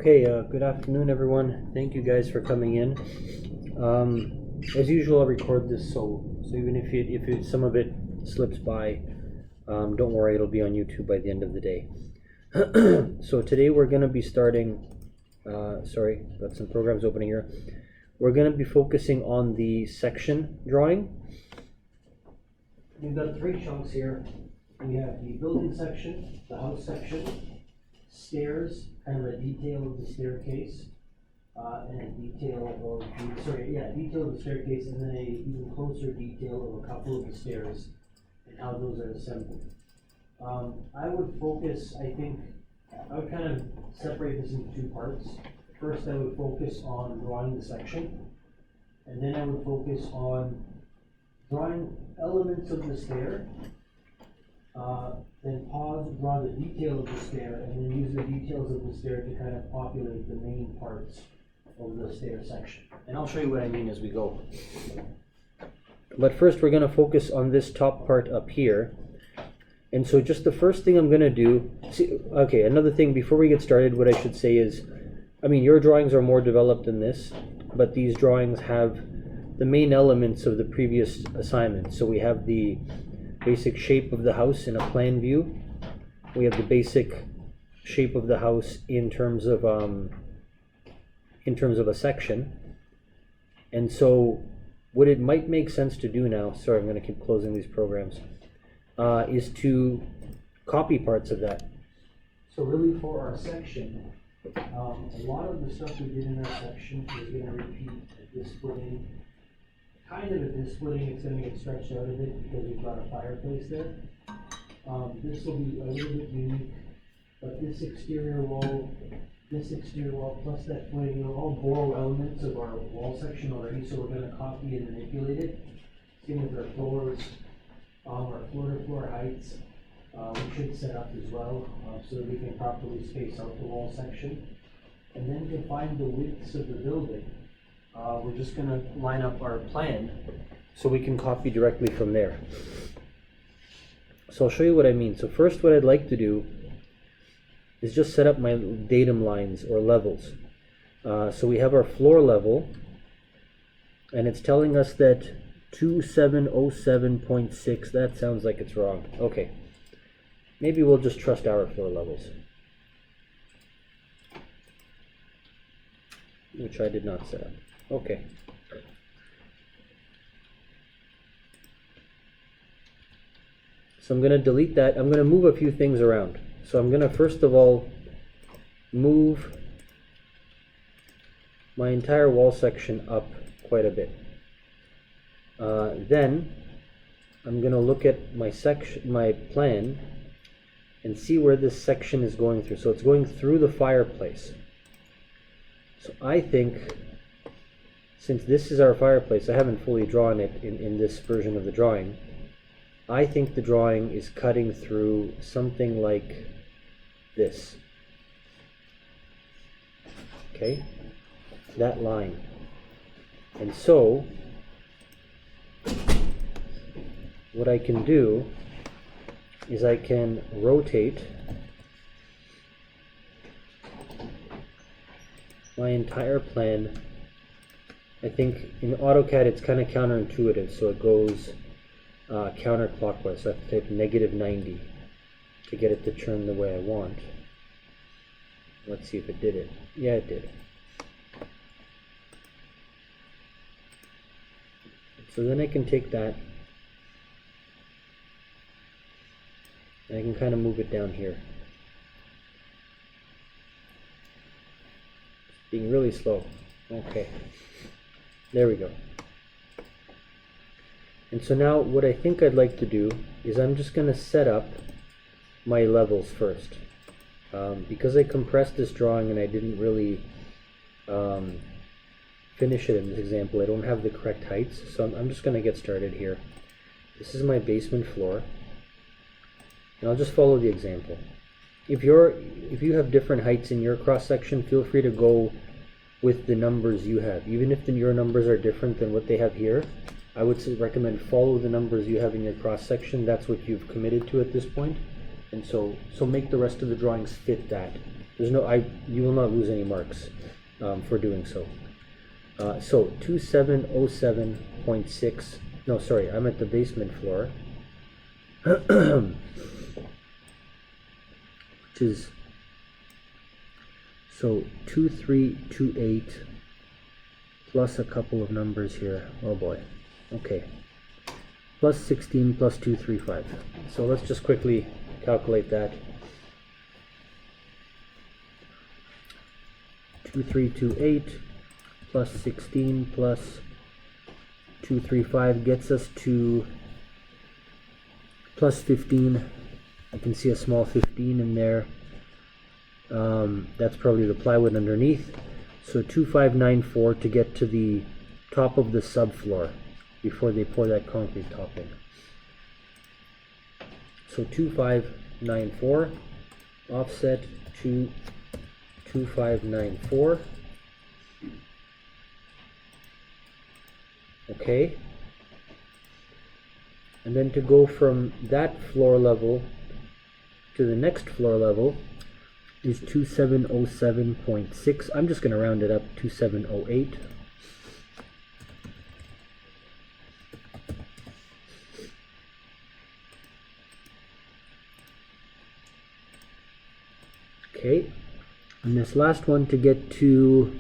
Okay, good afternoon, everyone. Thank you guys for coming in. As usual, I'll record this, so even if some of it slips by, don't worry, it'll be on YouTube by the end of the day. So today we're going to be starting. Sorry, got some programs opening here. We're going to be focusing on the section drawing. We've got three chunks here. We have the building section, the house section, stairs, kind of a detail of the staircase, and a detail of detail of the staircase, and then a even closer detail of a couple of the stairs and how those are assembled. I would focus, I would kind of separate this into two parts. First, I would focus on drawing the section, and then I would focus on drawing elements of the stair. Then pause, draw the detail of the stair, and then use the details of the stair to kind of populate the main parts of the stair section. And I'll show you what I mean as we go. But first we're going to focus on this top part up here. And so just the first thing I'm going to do, another thing before we get started, what I should say is, your drawings are more developed than this, but these drawings have the main elements of the previous assignment. So we have the basic shape of the house in a plan view. We have the basic shape of the house in terms of a section. And so what it might make sense to do now, sorry, I'm going to keep closing these programs, is to copy parts of that. So really for our section, a lot of the stuff we did in our section is going to repeat at this footing. Kind of at this footing, it's going to get stretched out a bit because we've got a fireplace there. This will be a little bit unique, but this exterior wall, plus that footing, all borrow elements of our wall section already, so we're going to copy and manipulate it. Same with our floors, our floor-to-floor heights, we should set up as well, so that we can properly space out the wall section. And then to find the widths of the building, we're just going to line up our plan so we can copy directly from there. So I'll show you what I mean. So first what I'd like to do is just set up my datum lines or levels. So we have our floor level, and it's telling us that 2707.6, that sounds like it's wrong. Okay, maybe we'll just trust our floor levels, which I did not set up. Okay. So I'm going to delete that. I'm going to move a few things around. So I'm going to first of all move my entire wall section up quite a bit. Then I'm going to look at my plan and see where this section is going through. So it's going through the fireplace. So I think, since this is our fireplace, I haven't fully drawn it in this version of the drawing, I think the drawing is cutting through something like this. Okay? That line. And so, what I can do is I can rotate my entire plan. I think in AutoCAD it's kind of counterintuitive, so it goes counterclockwise. So I have to type -90 to get it to turn the way I want. Let's see if it did it. Yeah, it did. So then I can take that and I can kind of move it down here. It's being really slow. Okay. There we go. And so now what I think I'd like to do is I'm just going to set up my levels first. Because I compressed this drawing and I didn't really finish it in this example, I don't have the correct heights, so I'm just going to get started here. This is my basement floor, and I'll just follow the example. If you have different heights in your cross section, feel free to go with the numbers you have. Even if your numbers are different than what they have here, I would recommend follow the numbers you have in your cross section. That's what you've committed to at this point, and so make the rest of the drawings fit that. There's no, you will not lose any marks for doing so. So 2707.6, no, sorry, I'm at the basement floor, which is, so 2328 plus a couple of numbers here. Oh boy. Okay. Plus 16 plus 235. So let's just quickly calculate that. 2328 plus 16 plus 235 gets us to plus 15. I can see a small 15 in there. That's probably the plywood underneath. So 2594 to get to the top of the subfloor before they pour that concrete topping. So 2594 offset to 2594. Okay. And then to go from that floor level to the next floor level is 2707.6. I'm just going to round it up, 2708. Okay, and this last one to get to,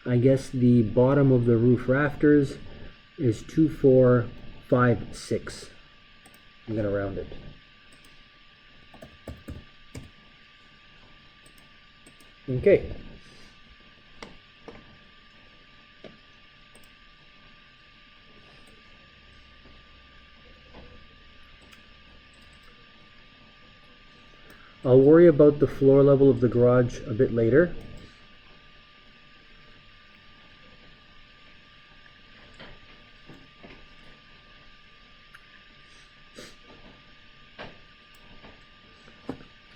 I guess, the bottom of the roof rafters is 2456. I'm going to round it. Okay. I'll worry about the floor level of the garage a bit later.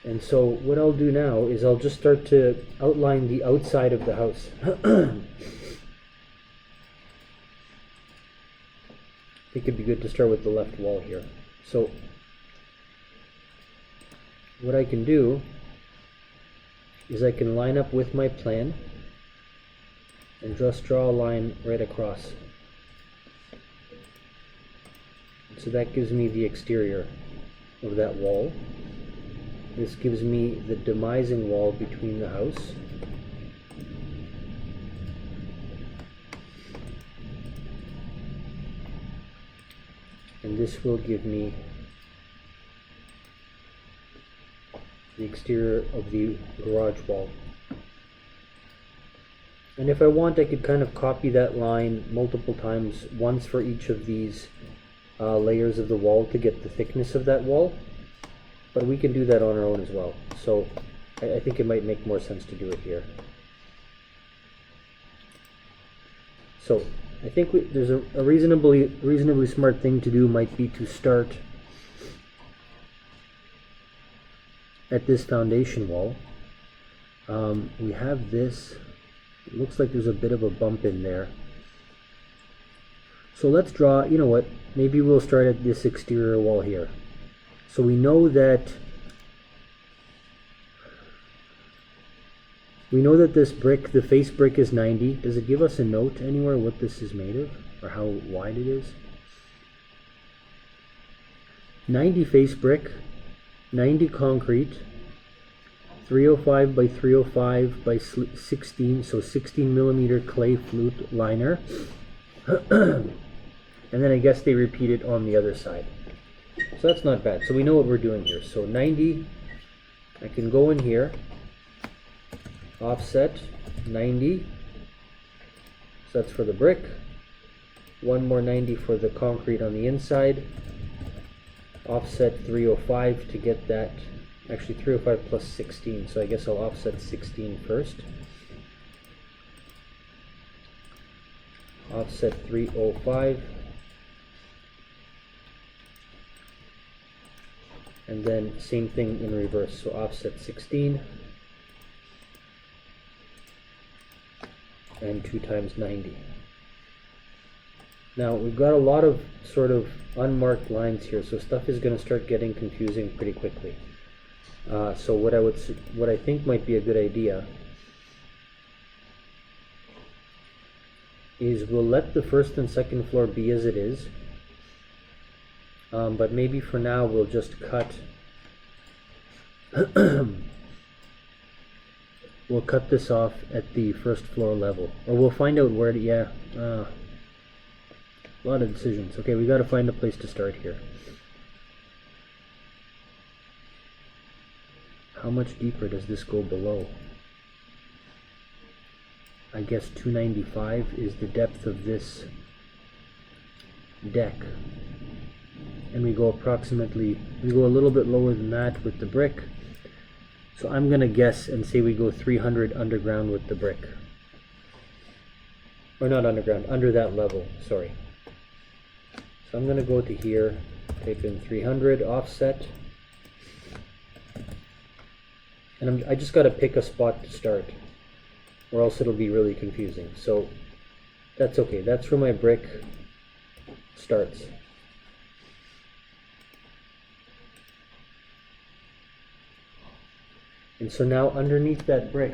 And so what I'll do now is I'll just start to outline the outside of the house. I think it'd be good to start with the left wall here. So what I can do is I can line up with my plan and just draw a line right across. So that gives me the exterior of that wall. This gives me the demising wall between the house. And this will give me the exterior of the garage wall. And if I want, I could kind of copy that line multiple times, once for each of these layers of the wall to get the thickness of that wall. But we can do that on our own as well. So I think it might make more sense to do it here. So I think there's a reasonably smart thing to do might be to start at this foundation wall. We have this. It looks like there's a bit of a bump in there. So let's draw, you know what, maybe we'll start at this exterior wall here. So we know that this brick, the face brick, is 90. Does it give us a note anywhere what this is made of or how wide it is? 90 face brick, 90 concrete, 305 by 305 by 16, so 16 millimeter clay flute liner. And then I guess they repeat it on the other side. So that's not bad. So we know what we're doing here. So 90, I can go in here, offset 90, so that's for the brick. One more 90 for the concrete on the inside. Offset 305 to get that, actually 305 plus 16, so I guess I'll offset 16 first. Offset 305. And then same thing in reverse, so offset 16 and 2 times 90. Now we've got a lot of sort of unmarked lines here, so stuff is going to start getting confusing pretty quickly. So what I think might be a good idea is we'll let the first and second floor be as it is, but maybe for now we'll just cut we'll cut this off at the first floor level, or we'll find out where to, a lot of decisions. Okay, we got to find a place to start here. How much deeper does this go below? I guess 295 is the depth of this deck. And we go a little bit lower than that with the brick. So I'm gonna guess and say we go 300 underground with the brick. Or not underground, under that level, sorry. So I'm gonna go to here, type in 300 offset. And I just gotta pick a spot to start, or else it'll be really confusing. So that's okay, that's where my brick starts. And so now underneath that brick,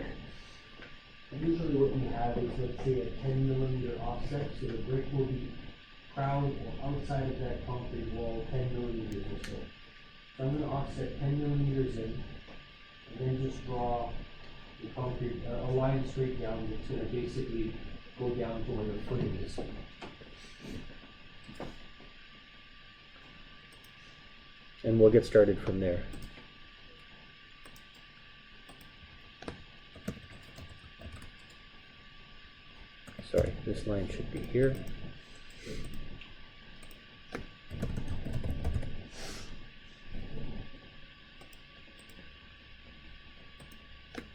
usually what we have is, let's say, a 10mm offset, so the brick will be crowned or outside of that concrete wall 10mm or so. So I'm going to offset 10mm in, and then just draw the concrete, a line straight down that's going to basically go down to where the footing is. And we'll get started from there. Sorry, this line should be here.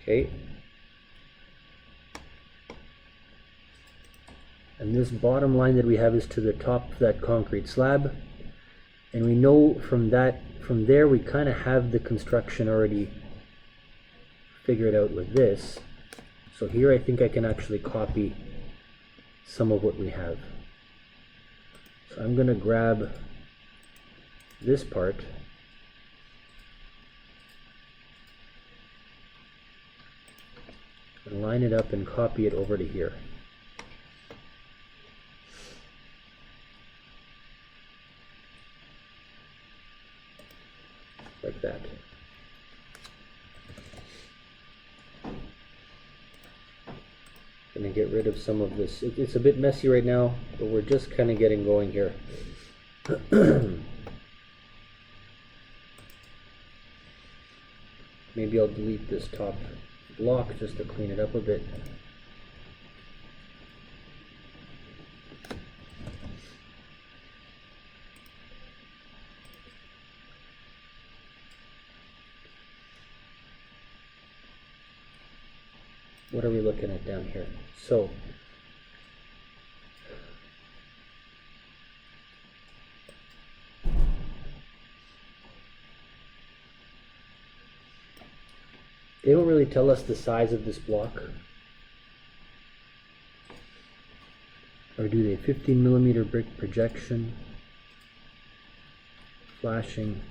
Okay. And this bottom line that we have is to the top of that concrete slab. And we know from there we kind of have the construction already figured out with this. So here I think I can actually copy some of what we have. So I'm going to grab this part and line it up and copy it over to here. Like that. Gonna get rid of some of this. It's a bit messy right now, but we're just kind of getting going here. Maybe I'll delete this top block just to clean it up a bit. What are we looking at down here? So they don't really tell us the size of this block. Or do they? 15mm brick projection, flashing.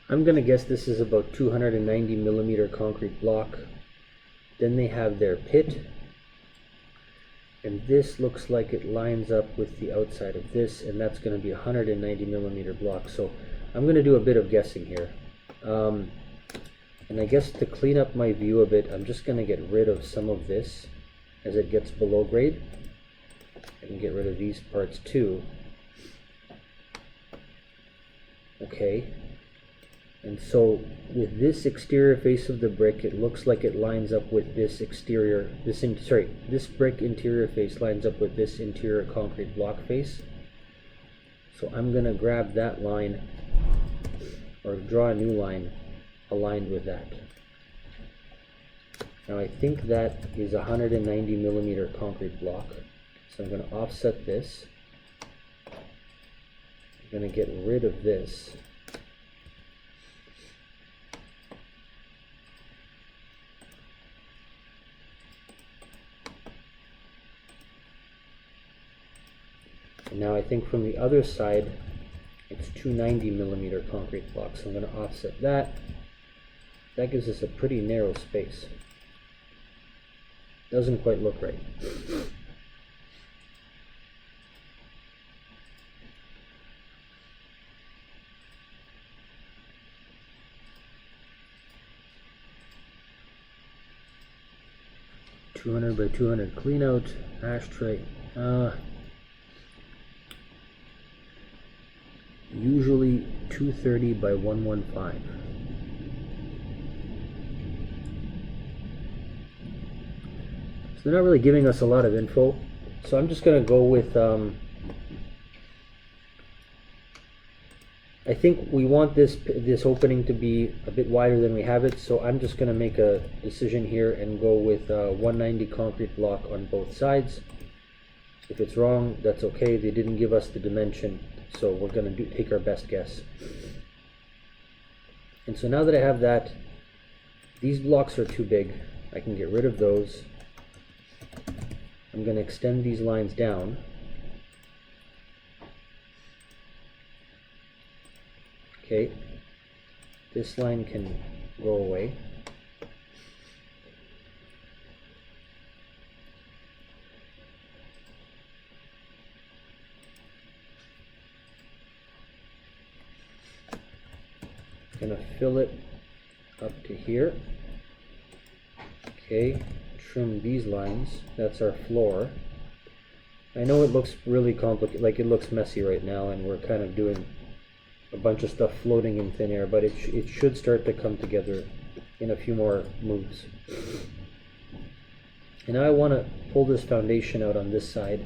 I'm gonna guess this is about 290mm concrete block. Then they have their pit, and this looks like it lines up with the outside of this, and that's gonna be 190mm block. So I'm gonna do a bit of guessing here. And I guess to clean up my view a bit, I'm just gonna get rid of some of this as it gets below grade. I can get rid of these parts too. Okay. And so with this exterior face of the brick, it looks like it lines up with this exterior, this brick interior face lines up with this interior concrete block face. So I'm gonna grab that line, or draw a new line aligned with that. Now I think that is 190mm concrete block. So I'm gonna offset this. I'm gonna get rid of this. And now I think from the other side, it's 290 millimeter concrete blocks. So I'm going to offset that. That gives us a pretty narrow space. Doesn't quite look right. $200 by 200 clean out ashtray. Usually 230 by 115. So they're not really giving us a lot of info. So I'm just going to go with, I think we want this opening to be a bit wider than we have it, so I'm just going to make a decision here and go with 190 concrete block on both sides. If it's wrong, that's okay. They didn't give us the dimension, so we're going to take our best guess. And so now that I have that, these blocks are too big. I can get rid of those. I'm going to extend these lines down. Okay, this line can go away. I'm going to fill it up to here. Okay, trim these lines. That's our floor. I know it looks really complicated, like it looks messy right now, and we're kind of doing a bunch of stuff floating in thin air, but it should start to come together in a few more moves. And now I want to pull this foundation out on this side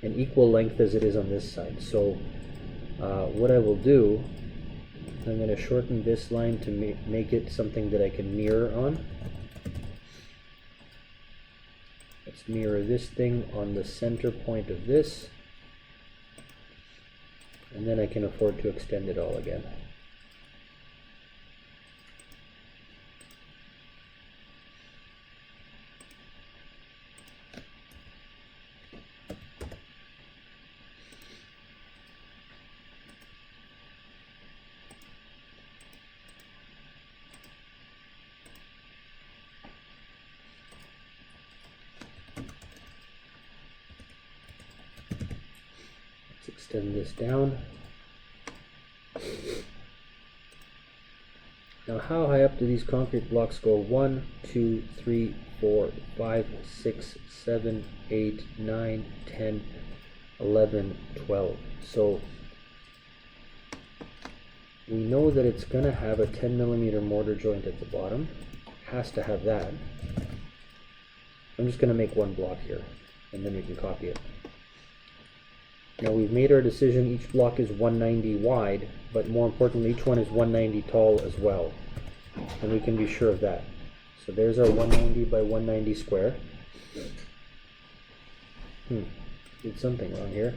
an equal length as it is on this side. So what I will do, I'm going to shorten this line to make it something that I can mirror on. Let's mirror this thing on the center point of this. And then I can afford to extend it all again. Extend this down. Now how high up do these concrete blocks go? 1, 2, 3, 4, 5, 6, 7, 8, 9, 10, 11, 12. So we know that it's going to have a 10 millimeter mortar joint at the bottom. Has to have that. I'm just going to make one block here, and then we can copy it. Now we've made our decision, each block is 190 wide, but more importantly, each one is 190 tall as well. And we can be sure of that. So there's our 190 by 190 square. Did something wrong here.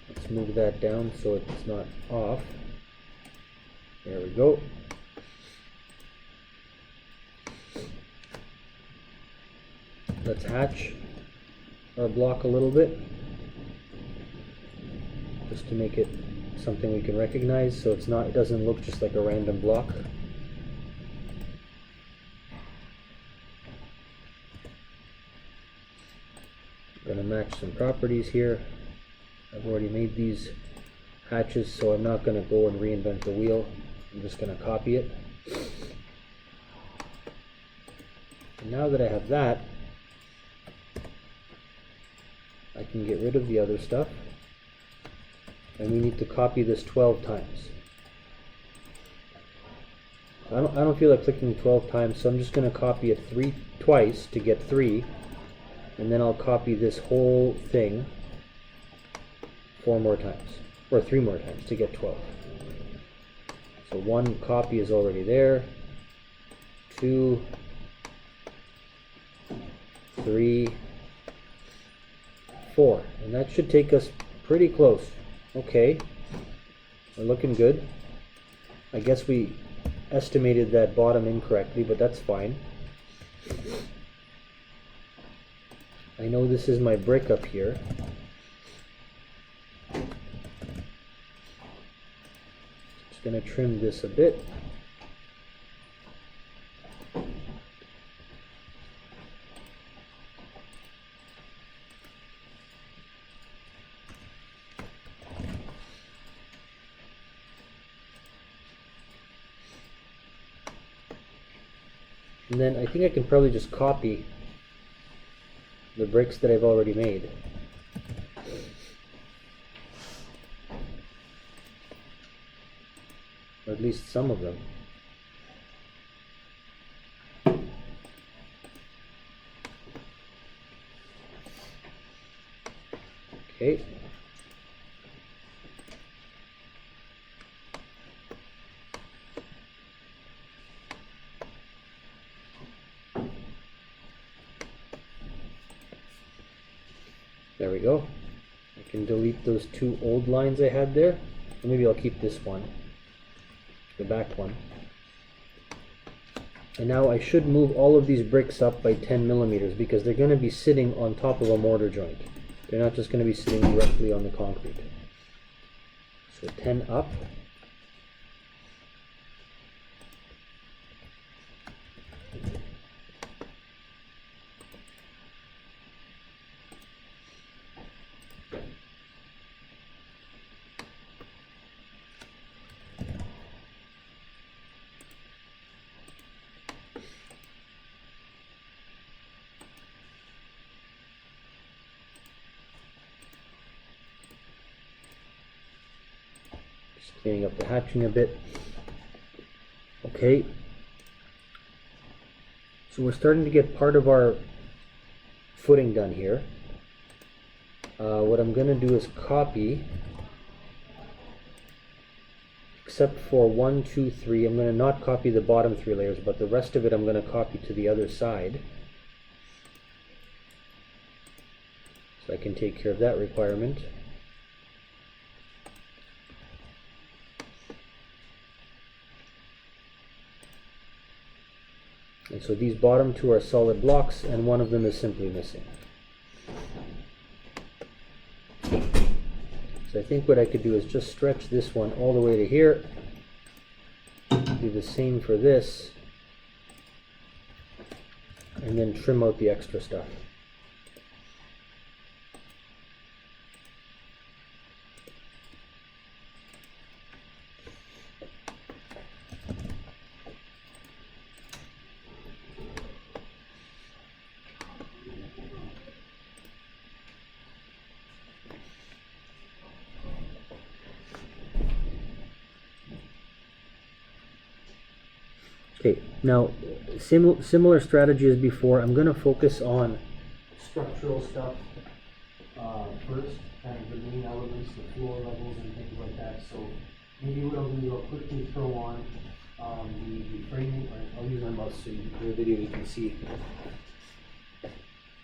Let's move that down so it's not off. There we go. Let's hatch our block a little bit, just to make it something we can recognize, so it doesn't look just like a random block. I'm going to match some properties here. I've already made these hatches, so I'm not going to go and reinvent the wheel. I'm just going to copy it. And now that I have that, I can get rid of the other stuff. And we need to copy this 12 times. I don't feel like clicking 12 times, so I'm just going to copy it twice to get 3, and then I'll copy this whole thing 4 more times, or 3 more times to get 12. So 1 copy is already there, 2, 3, 4, and that should take us pretty close. Okay, we're looking good. I guess we estimated that bottom incorrectly, but that's fine. I know this is my brick up here. going to trim this a bit. And then I think I can probably just copy the bricks that I've already made. Or at least some of them. Okay. There we go. I can delete those two old lines I had there. Or maybe I'll keep this one, the back one. And now I should move all of these bricks up by 10 millimeters because they're going to be sitting on top of a mortar joint. They're not just going to be sitting directly on the concrete. So 10 up. Cleaning up the hatching a bit. Okay. So we're starting to get part of our footing done here. What I'm going to do is copy, except for 1, 2, 3. I'm going to not copy the bottom 3 layers, but the rest of it I'm going to copy to the other side. So I can take care of that requirement. And so these bottom 2 are solid blocks, and one of them is simply missing. So I think what I could do is just stretch this one all the way to here. Do the same for this. And then trim out the extra stuff. Okay, now similar strategy as before. I'm going to focus on structural stuff first, kind of the main elements, the floor levels and things like that. So maybe what I'll do is I'll quickly throw on the framing. I'll use my mouse so in the video you can see.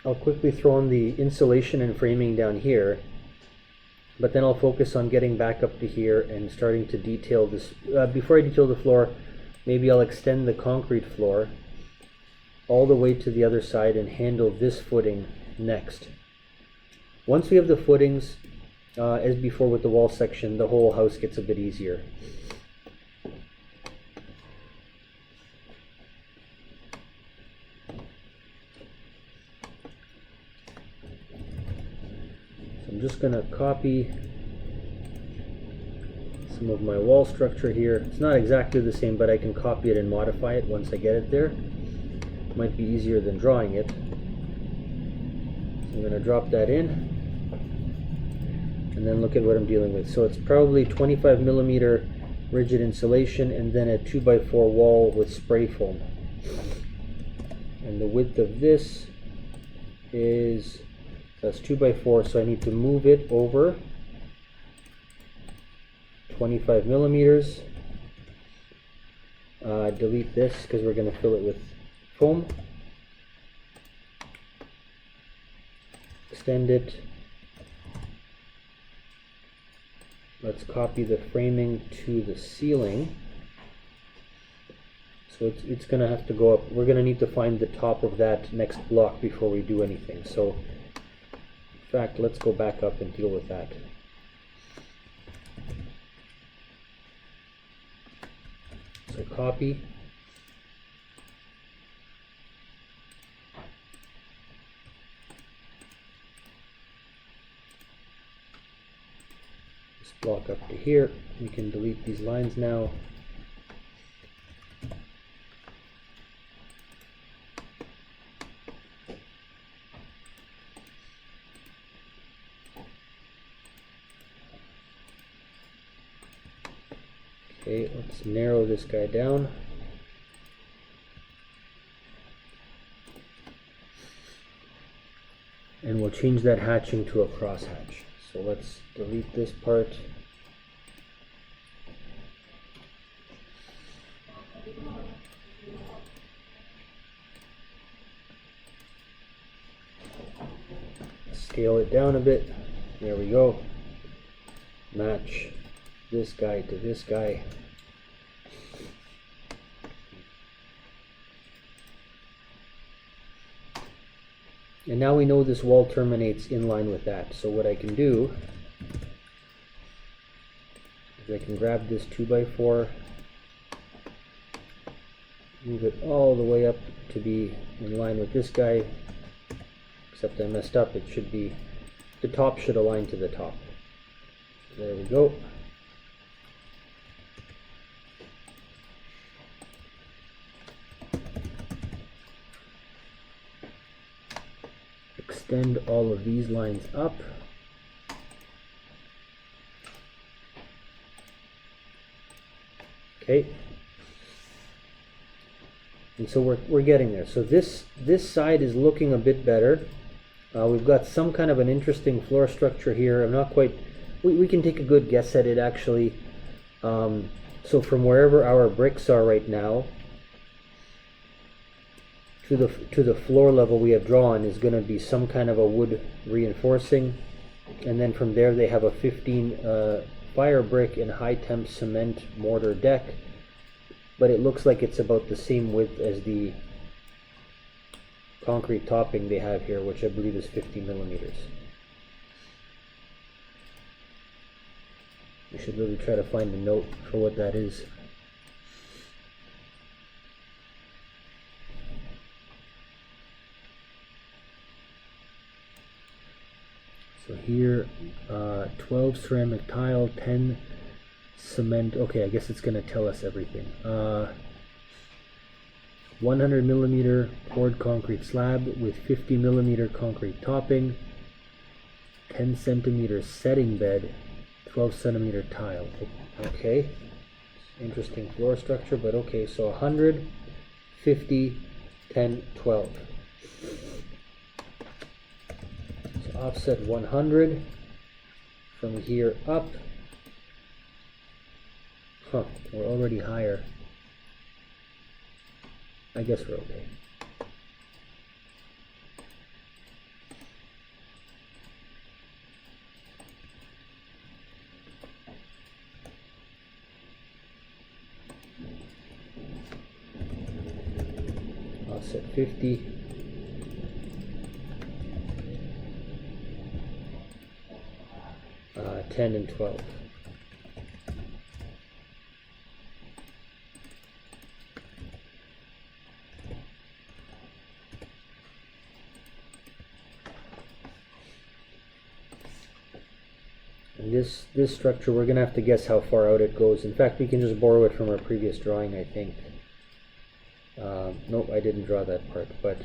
I'll quickly throw on the insulation and framing down here, but then I'll focus on getting back up to here and starting to detail this. Before I detail the floor, maybe I'll extend the concrete floor all the way to the other side and handle this footing next. Once we have the footings, as before with the wall section, the whole house gets a bit easier. So I'm just going to copy some of my wall structure here. It's not exactly the same, but I can copy it and modify it once I get it there. It might be easier than drawing it. So I'm going to drop that in and then look at what I'm dealing with. So it's probably 25 millimeter rigid insulation and then a 2x4 wall with spray foam. And the width of this is, that's 2x4, so I need to move it over 25 millimeters. Delete this because we're going to fill it with foam. Extend it. Let's copy the framing to the ceiling. So it's going to have to go up. We're going to need to find the top of that next block before we do anything. So in fact, let's go back up and deal with that. So copy. This block up to here. We can delete these lines now. Okay, let's narrow this guy down. And we'll change that hatching to a crosshatch. So let's delete this part. Scale it down a bit. There we go. Match this guy to this guy. And now we know this wall terminates in line with that. So what I can do is I can grab this 2x4, move it all the way up to be in line with this guy, except I messed up. It should be, the top should align to the top. There we go. Extend all of these lines up. Okay. And so we're getting there. So this side is looking a bit better. We've got some kind of an interesting floor structure here. I'm not quite, we can take a good guess at it actually. So from wherever our bricks are right now to the floor level we have drawn is going to be some kind of a wood reinforcing, and then from there they have a 15 fire brick and high temp cement mortar deck, but it looks like it's about the same width as the concrete topping they have here, which I believe is 50 millimeters. We should really try to find a note for what that is. So here, 12 ceramic tile, 10 cement. Okay, I guess it's going to tell us everything. 100 millimeter poured concrete slab with 50 millimeter concrete topping, 10 centimeter setting bed, 12 centimeter tile. Okay, interesting floor structure, but okay, so 100, 50, 10, 12. So offset 100 from here up. Huh, we're already higher. I guess we're okay. Offset 50. Uh, 10 and 12. And this structure, we're gonna have to guess how far out it goes. In fact, we can just borrow it from our previous drawing, I think. Nope, I didn't draw that part, but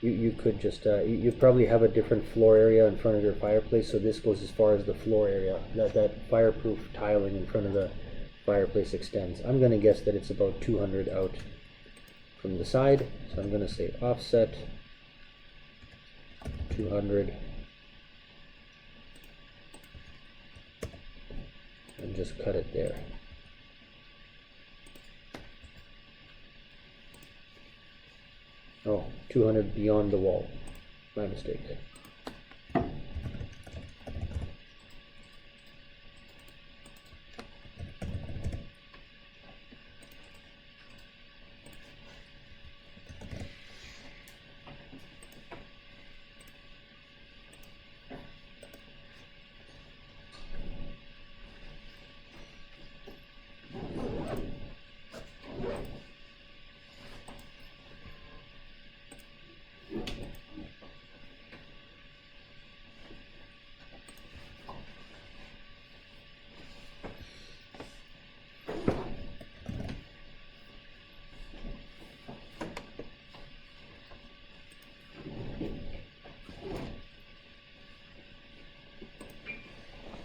you could just, you probably have a different floor area in front of your fireplace, so this goes as far as the floor area. That fireproof tiling in front of the fireplace extends. I'm gonna guess that it's about 200 out from the side, so I'm gonna say offset 200. And just cut it there. Oh, 200 beyond the wall. My mistake.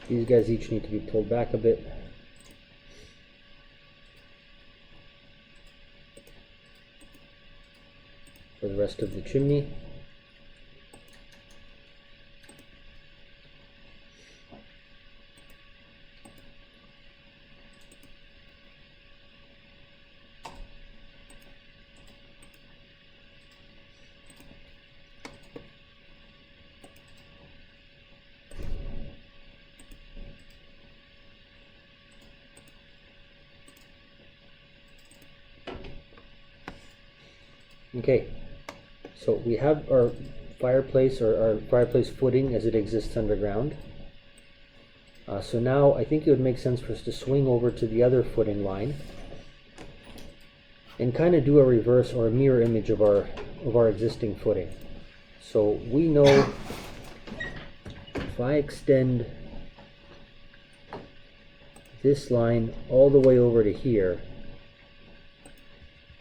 These guys each need to be pulled back a bit. For the rest of the chimney. Okay, so we have our fireplace, or our fireplace footing as it exists underground. So now I think it would make sense for us to swing over to the other footing line and kind of do a reverse or a mirror image of our existing footing. So we know if I extend this line all the way over to here,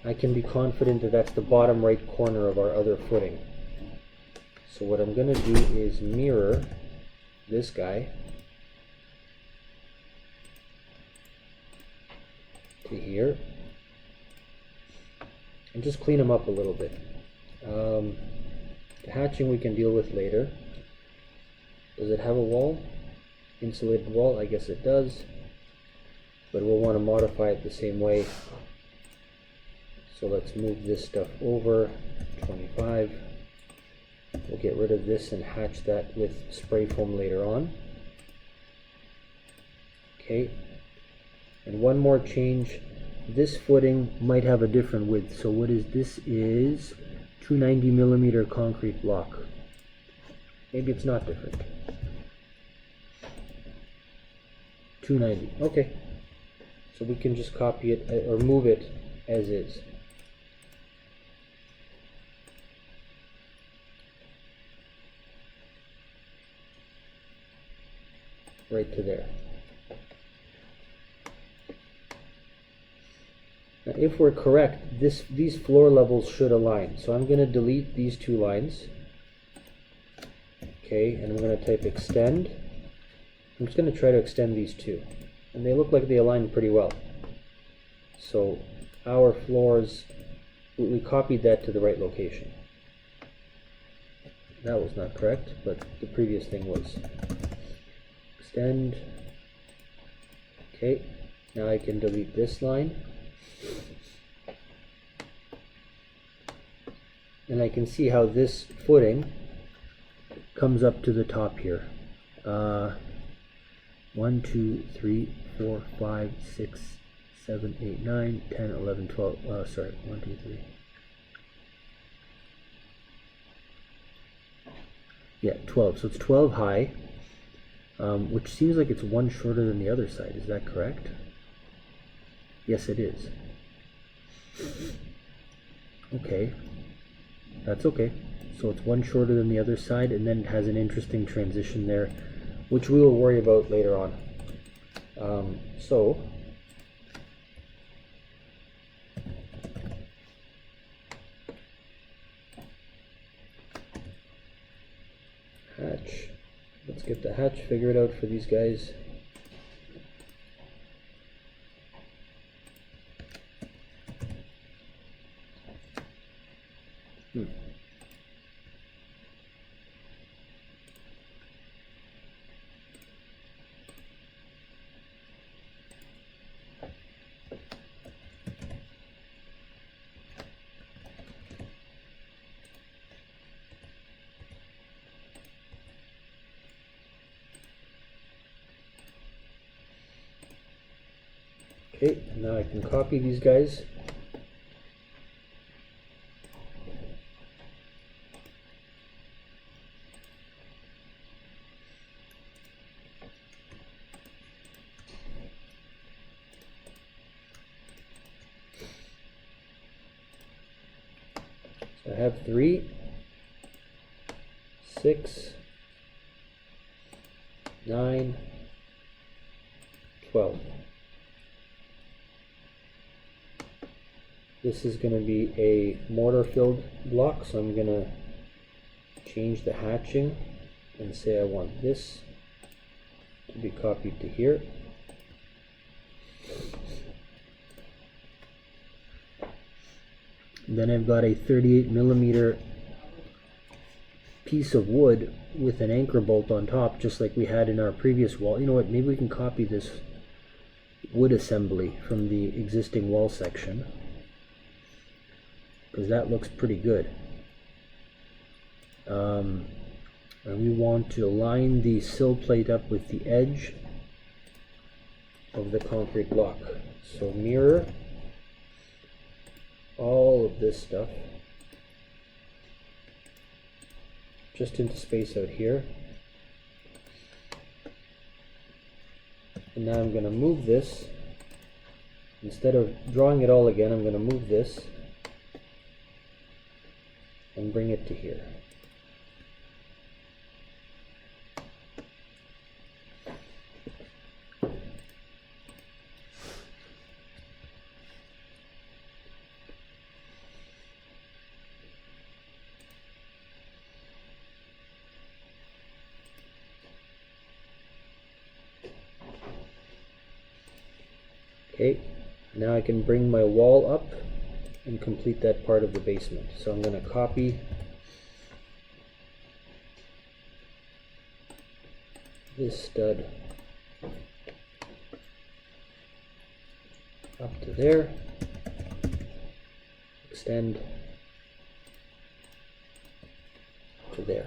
I can be confident that that's the bottom right corner of our other footing. So what I'm going to do is mirror this guy to here and just clean them up a little bit. The hatching we can deal with later. Does it have a wall? Insulated wall? I guess it does, but we'll want to modify it the same way. So let's move this stuff over 25. We'll get rid of this and hatch that with spray foam later on. Okay, and one more change. This footing might have a different width. So what is this? Is 290 millimeter concrete block. Maybe it's not different. 290. Okay, so we can just copy it or move it as is. Right to there. Now if we're correct, these floor levels should align. So I'm going to delete these two lines. Okay, and I'm going to type extend. I'm just going to try to extend these two. And they look like they align pretty well. So our floors, we copied that to the right location. That was not correct, but the previous thing was. Extend. Okay, now I can delete this line. And I can see how this footing comes up to the top here. 1, 2, 3, 4, 5, 6, 7, 8, 9, 10, 11, 12. Sorry, 1, 2, 3. Yeah, 12. So it's 12 high. Which seems like it's one shorter than the other side. Is that correct? Yes, it is. Okay, that's okay. So it's one shorter than the other side, and then it has an interesting transition there, which we will worry about later on. So hatch. Let's get the hatch figured out for these guys. Okay, now I can copy these guys. So I have 3, 6, 9, 12. This is going to be a mortar filled block, so I'm going to change the hatching and say I want this to be copied to here. Then I've got a 38 millimeter piece of wood with an anchor bolt on top, just like we had in our previous wall. You know what, maybe we can copy this wood assembly from the existing wall section, because that looks pretty good. And we want to line the sill plate up with the edge of the concrete block. So mirror all of this stuff just into space out here. And now I'm going to move this. Instead of drawing it all again, I'm going to move this and bring it to here. Okay, now I can bring my wall up and complete that part of the basement. So I'm going to copy this stud up to there, extend to there.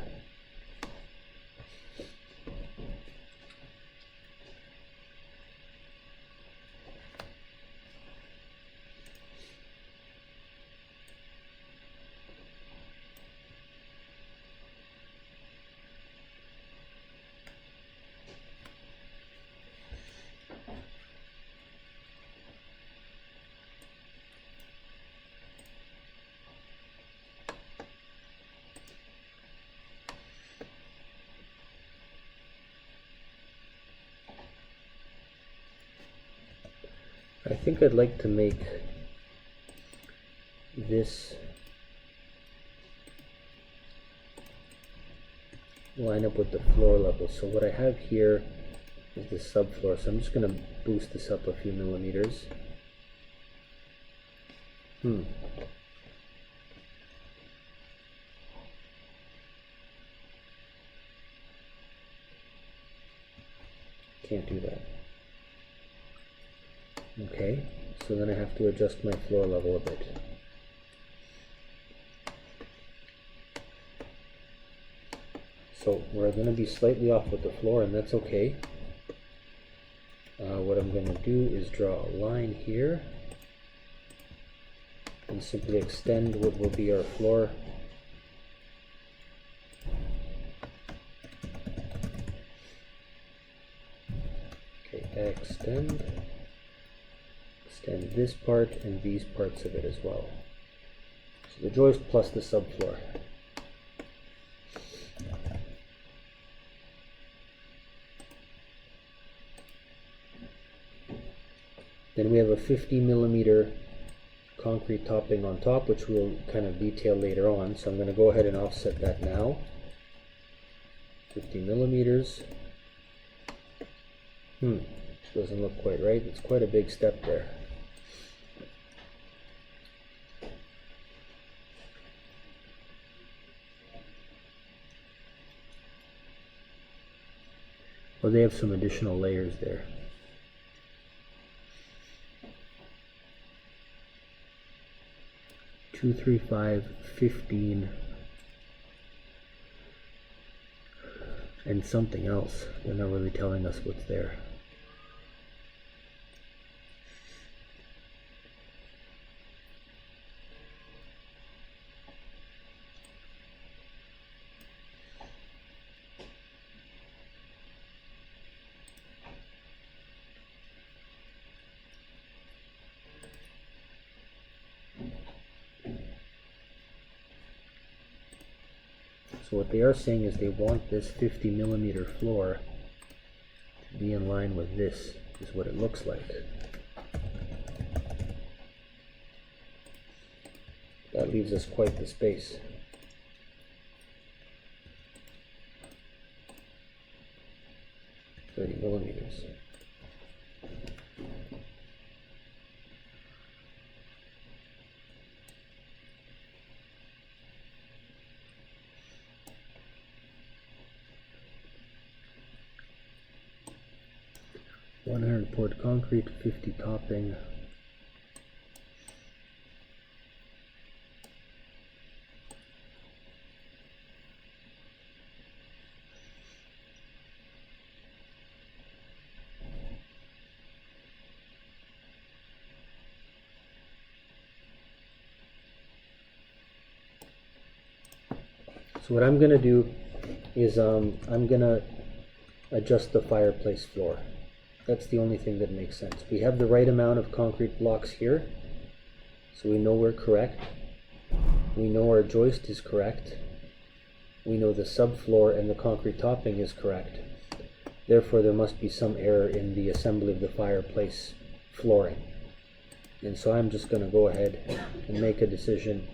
I think I'd like to make this line up with the floor level. So what I have here is the subfloor, so I'm just going to boost this up a few millimeters. Can't do that. Okay, so then I have to adjust my floor level a bit. So we're going to be slightly off with the floor, and that's okay. What I'm going to do is draw a line here and simply extend what will be our floor. Okay, extend this part and these parts of it as well. So the joist plus the subfloor. Then we have a 50 millimeter concrete topping on top, which we'll kind of detail later on. So I'm going to go ahead and offset that now. 50 millimeters. Doesn't look quite right. It's quite a big step there. Well, they have some additional layers there. Two, 3, 5, 15, and something else. They're not really telling us what's there. So what they are saying is they want this 50 millimeter floor to be in line with this, is what it looks like. That leaves us quite the space. 30 millimeters. Poured concrete, 50 topping. So what I'm going to do is I'm going to adjust the fireplace floor. That's the only thing that makes sense. We have the right amount of concrete blocks here, so we know we're correct. We know our joist is correct. We know the subfloor and the concrete topping is correct. Therefore, there must be some error in the assembly of the fireplace flooring. And so I'm just going to go ahead and make a decision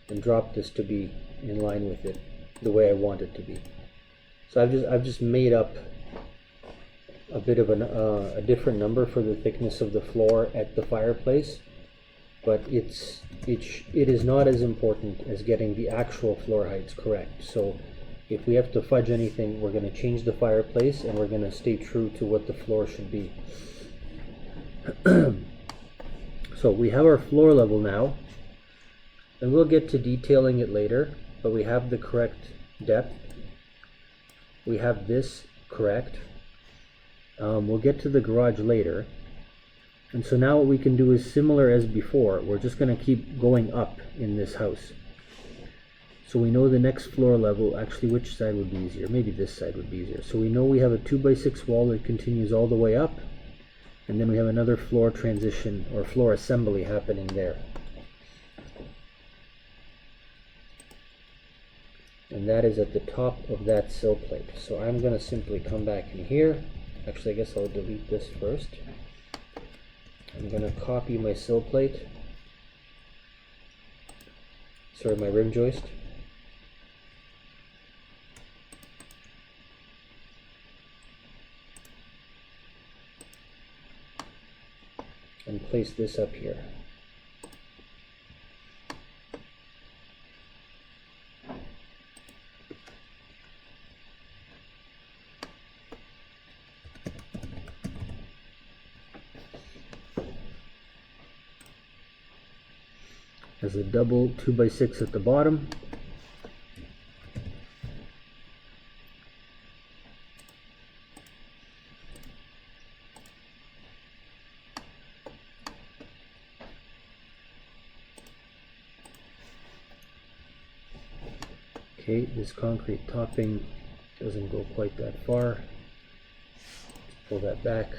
and drop this to be in line with it the way I want it to be. So I've just made up a bit of a different number for the thickness of the floor at the fireplace, but it is not as important as getting the actual floor heights correct. So if we have to fudge anything, we're going to change the fireplace and we're going to stay true to what the floor should be. So we have our floor level now, and we'll get to detailing it later, but we have the correct depth. We have this correct. We'll get to the garage later. And so now what we can do is similar as before. We're just going to keep going up in this house. So we know the next floor level, actually which side would be easier? Maybe this side would be easier. So we know we have a 2x6 wall that continues all the way up, and then we have another floor transition or floor assembly happening there. And that is at the top of that sill plate. So I'm going to simply come back in here. Actually, I guess I'll delete this first. I'm going to copy my sill plate. Sorry, my rim joist. And place this up here. As a double 2x6 at the bottom. Okay, this concrete topping doesn't go quite that far. Let's pull that back.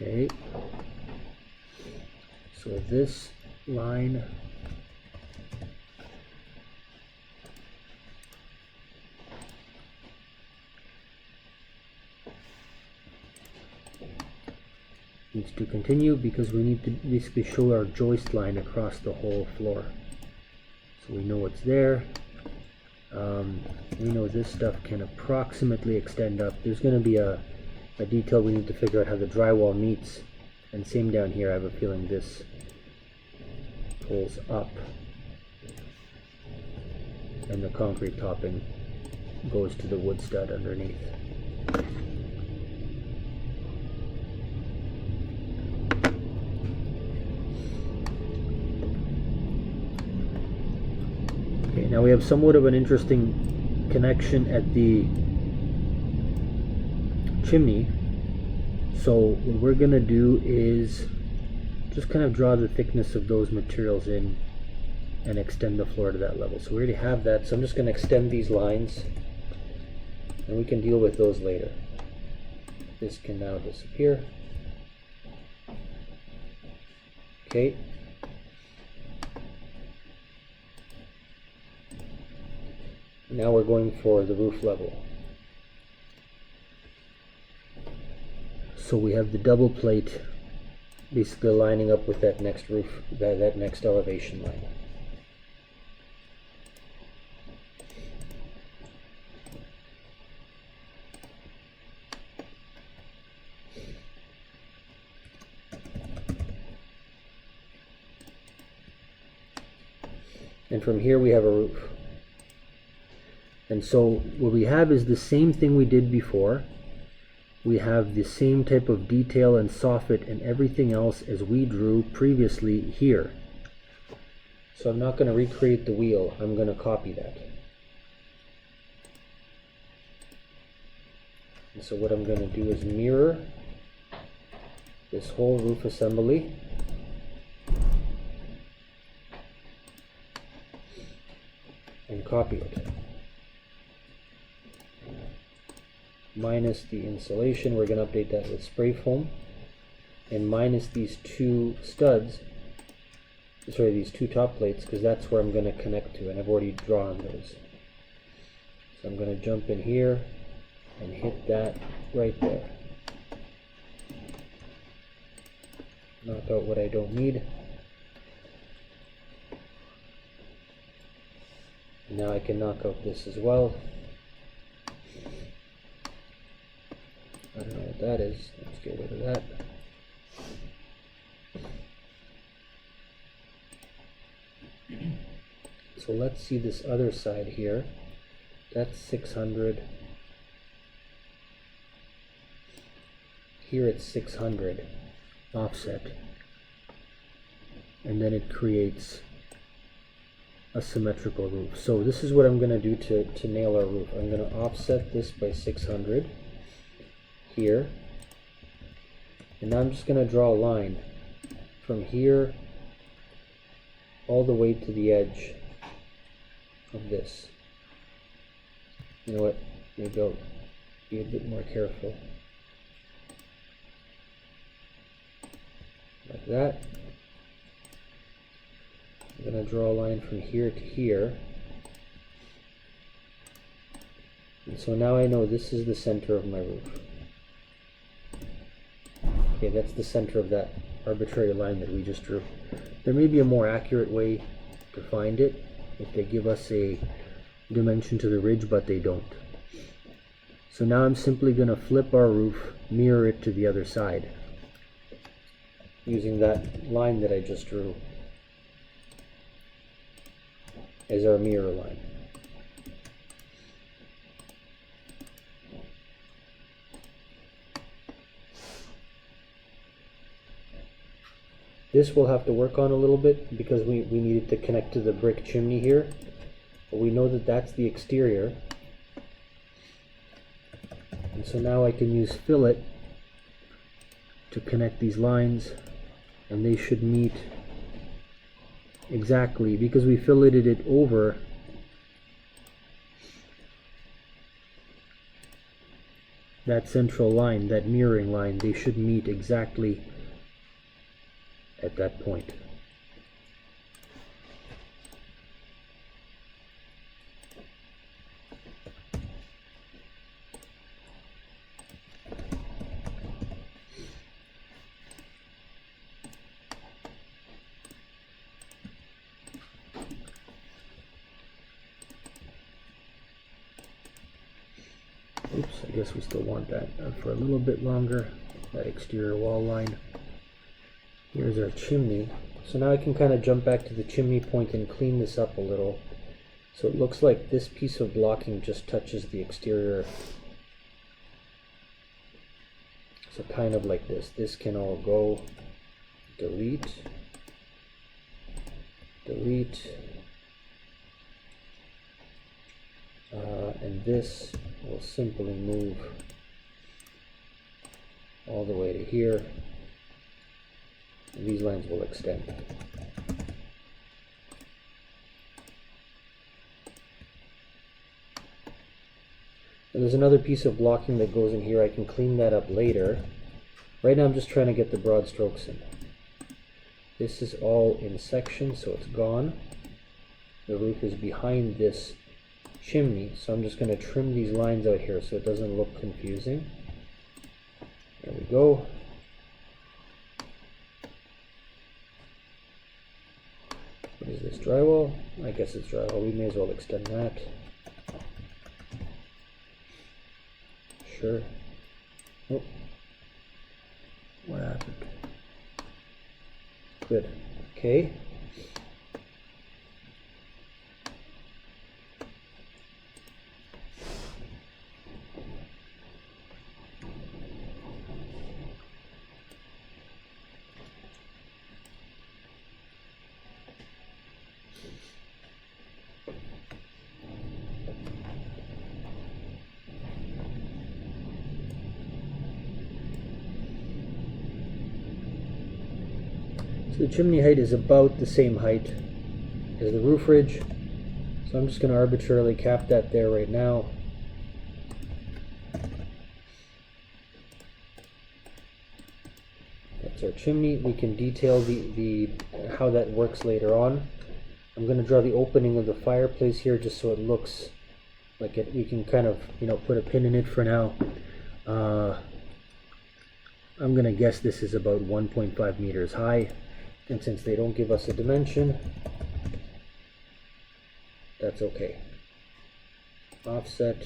Okay, so this line needs to continue because we need to basically show our joist line across the whole floor. So we know it's there. We know this stuff can approximately extend up. There's going to be a detail we need to figure out how the drywall meets, and same down here. I have a feeling this pulls up and the concrete topping goes to the wood stud underneath. Okay, now we have somewhat of an interesting connection at the chimney. So what we're going to do is just kind of draw the thickness of those materials in and extend the floor to that level. So we already have that, so I'm just going to extend these lines and we can deal with those later. This can now disappear. Okay. Now we're going for the roof level. So we have the double plate basically lining up with that next roof, that next elevation line. And from here we have a roof. And so what we have is the same thing we did before. We have the same type of detail and soffit and everything else as we drew previously here. So I'm not going to recreate the wheel, I'm going to copy that. And so what I'm going to do is mirror this whole roof assembly. And copy it. Minus the insulation, we're going to update that with spray foam. And minus these two studs, sorry, these two top plates, because that's where I'm going to connect to, and I've already drawn those. So I'm going to jump in here and hit that right there. Knock out what I don't need. Now I can knock out this as well. I don't know what that is. Let's get rid of that. So let's see this other side here. That's 600. Here it's 600 offset. And then it creates a symmetrical roof. So this is what I'm going to do to nail our roof. I'm going to offset this by 600 here, and now I'm just going to draw a line from here all the way to the edge of this. You know what, maybe I'll be a bit more careful, like that. I'm going to draw a line from here to here. And so now I know this is the center of my roof. Okay, that's the center of that arbitrary line that we just drew. There may be a more accurate way to find it if they give us a dimension to the ridge, but they don't. So now I'm simply going to flip our roof, mirror it to the other side, using that line that I just drew as our mirror line. This we'll have to work on a little bit because we needed to connect to the brick chimney here. But we know that that's the exterior. And so now I can use fillet to connect these lines, and they should meet exactly, because we filleted it over that central line, that mirroring line. They should meet exactly at that point. Oops, I guess we still want that for a little bit longer, that exterior wall line. Here's our chimney. So now I can kind of jump back to the chimney point and clean this up a little. So it looks like this piece of blocking just touches the exterior. So kind of like this. This can all go. Delete. Delete. And this will simply move all the way to here. And these lines will extend. And there's another piece of blocking that goes in here. I can clean that up later. Right now I'm just trying to get the broad strokes in. This is all in section, so it's gone. The roof is behind this chimney. So I'm just going to trim these lines out here so it doesn't look confusing. There we go. What is this, drywall? I guess it's drywall. We may as well extend that. Sure. Oh. What happened? Good. Okay. The chimney height is about the same height as the roof ridge, so I'm just going to arbitrarily cap that there right now. That's our chimney. We can detail the how that works later on. I'm going to draw the opening of the fireplace here just so it looks like it. We can kind of, you know, put a pin in it for now. I'm going to guess this is about 1.5 meters high. And since they don't give us a dimension, that's okay. Offset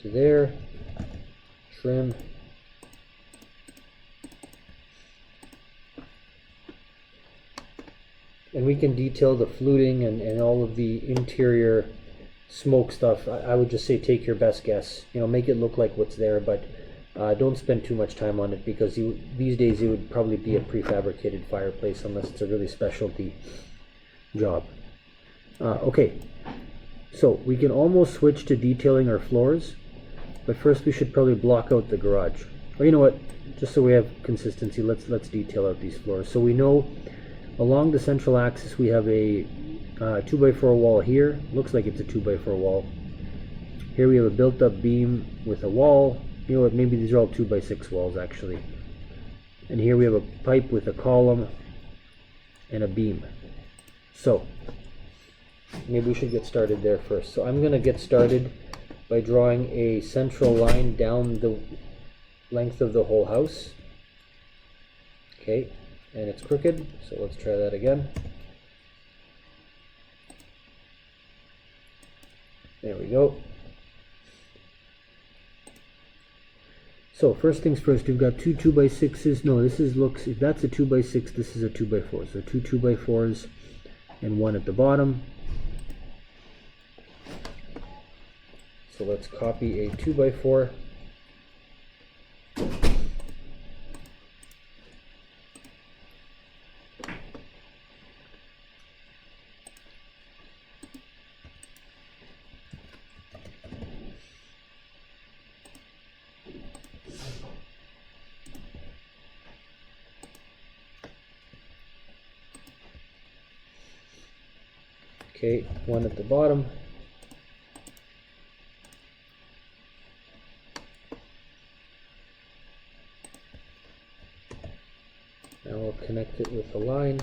to there, trim. And we can detail the fluting and all of the interior smoke stuff. I would just say take your best guess. You know, make it look like what's there, but don't spend too much time on it because these days it would probably be a prefabricated fireplace unless it's a really specialty job. Okay, so we can almost switch to detailing our floors, but first we should probably block out the garage. Or you know what, just so we have consistency, let's detail out these floors. So we know along the central axis we have a 2x4 wall here. Looks like it's a 2x4 wall. Here we have a built-up beam with a wall. You know what, maybe these are all 2x6 walls actually. And here we have a pipe with a column and a beam. So maybe we should get started there first. So I'm going to get started by drawing a central line down the length of the whole house. Okay, and it's crooked, so let's try that again. There we go. So first things first, we've got two 2x6s. No, this is looks, if that's a 2x6, this is a 2x4. So two 2x4s and one at the bottom. So let's copy a 2x4. Okay, one at the bottom. Now we'll connect it with a line.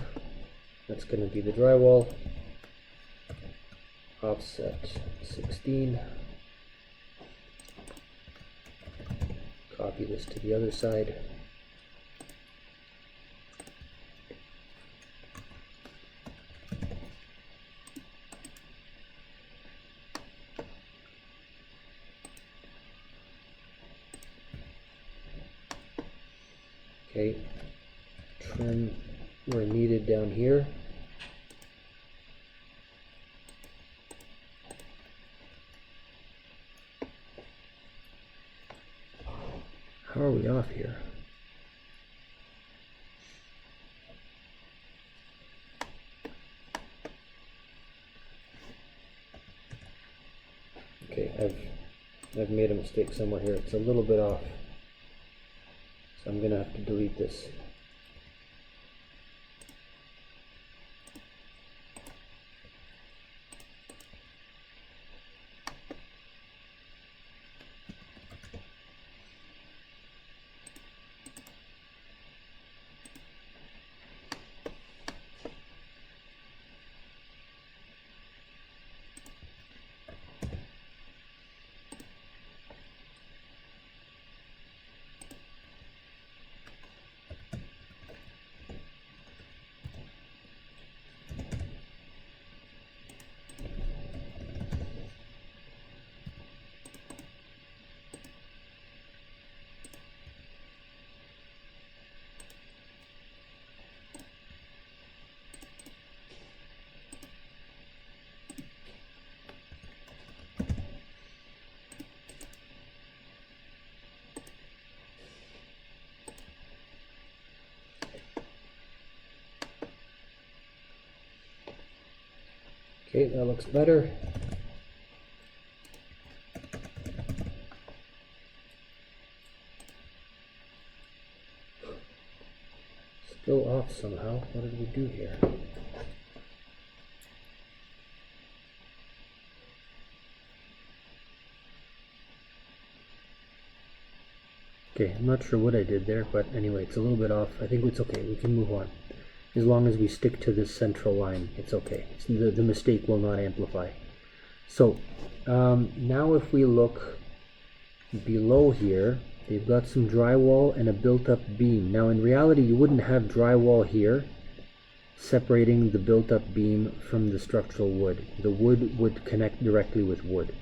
That's going to be the drywall. Offset 16. Copy this to the other side. Okay, trim where needed down here. How are we off here? Okay, I've made a mistake somewhere here. It's a little bit off. So I'm going to have to delete this. Okay, that looks better. Still off somehow. What did we do here? Okay, I'm not sure what I did there, but anyway, it's a little bit off. I think it's okay. We can move on. As long as we stick to this central line, it's okay. The mistake will not amplify. So, now if we look below here, they've got some drywall and a built-up beam. Now, in reality, you wouldn't have drywall here separating the built-up beam from the structural wood. The wood would connect directly with wood.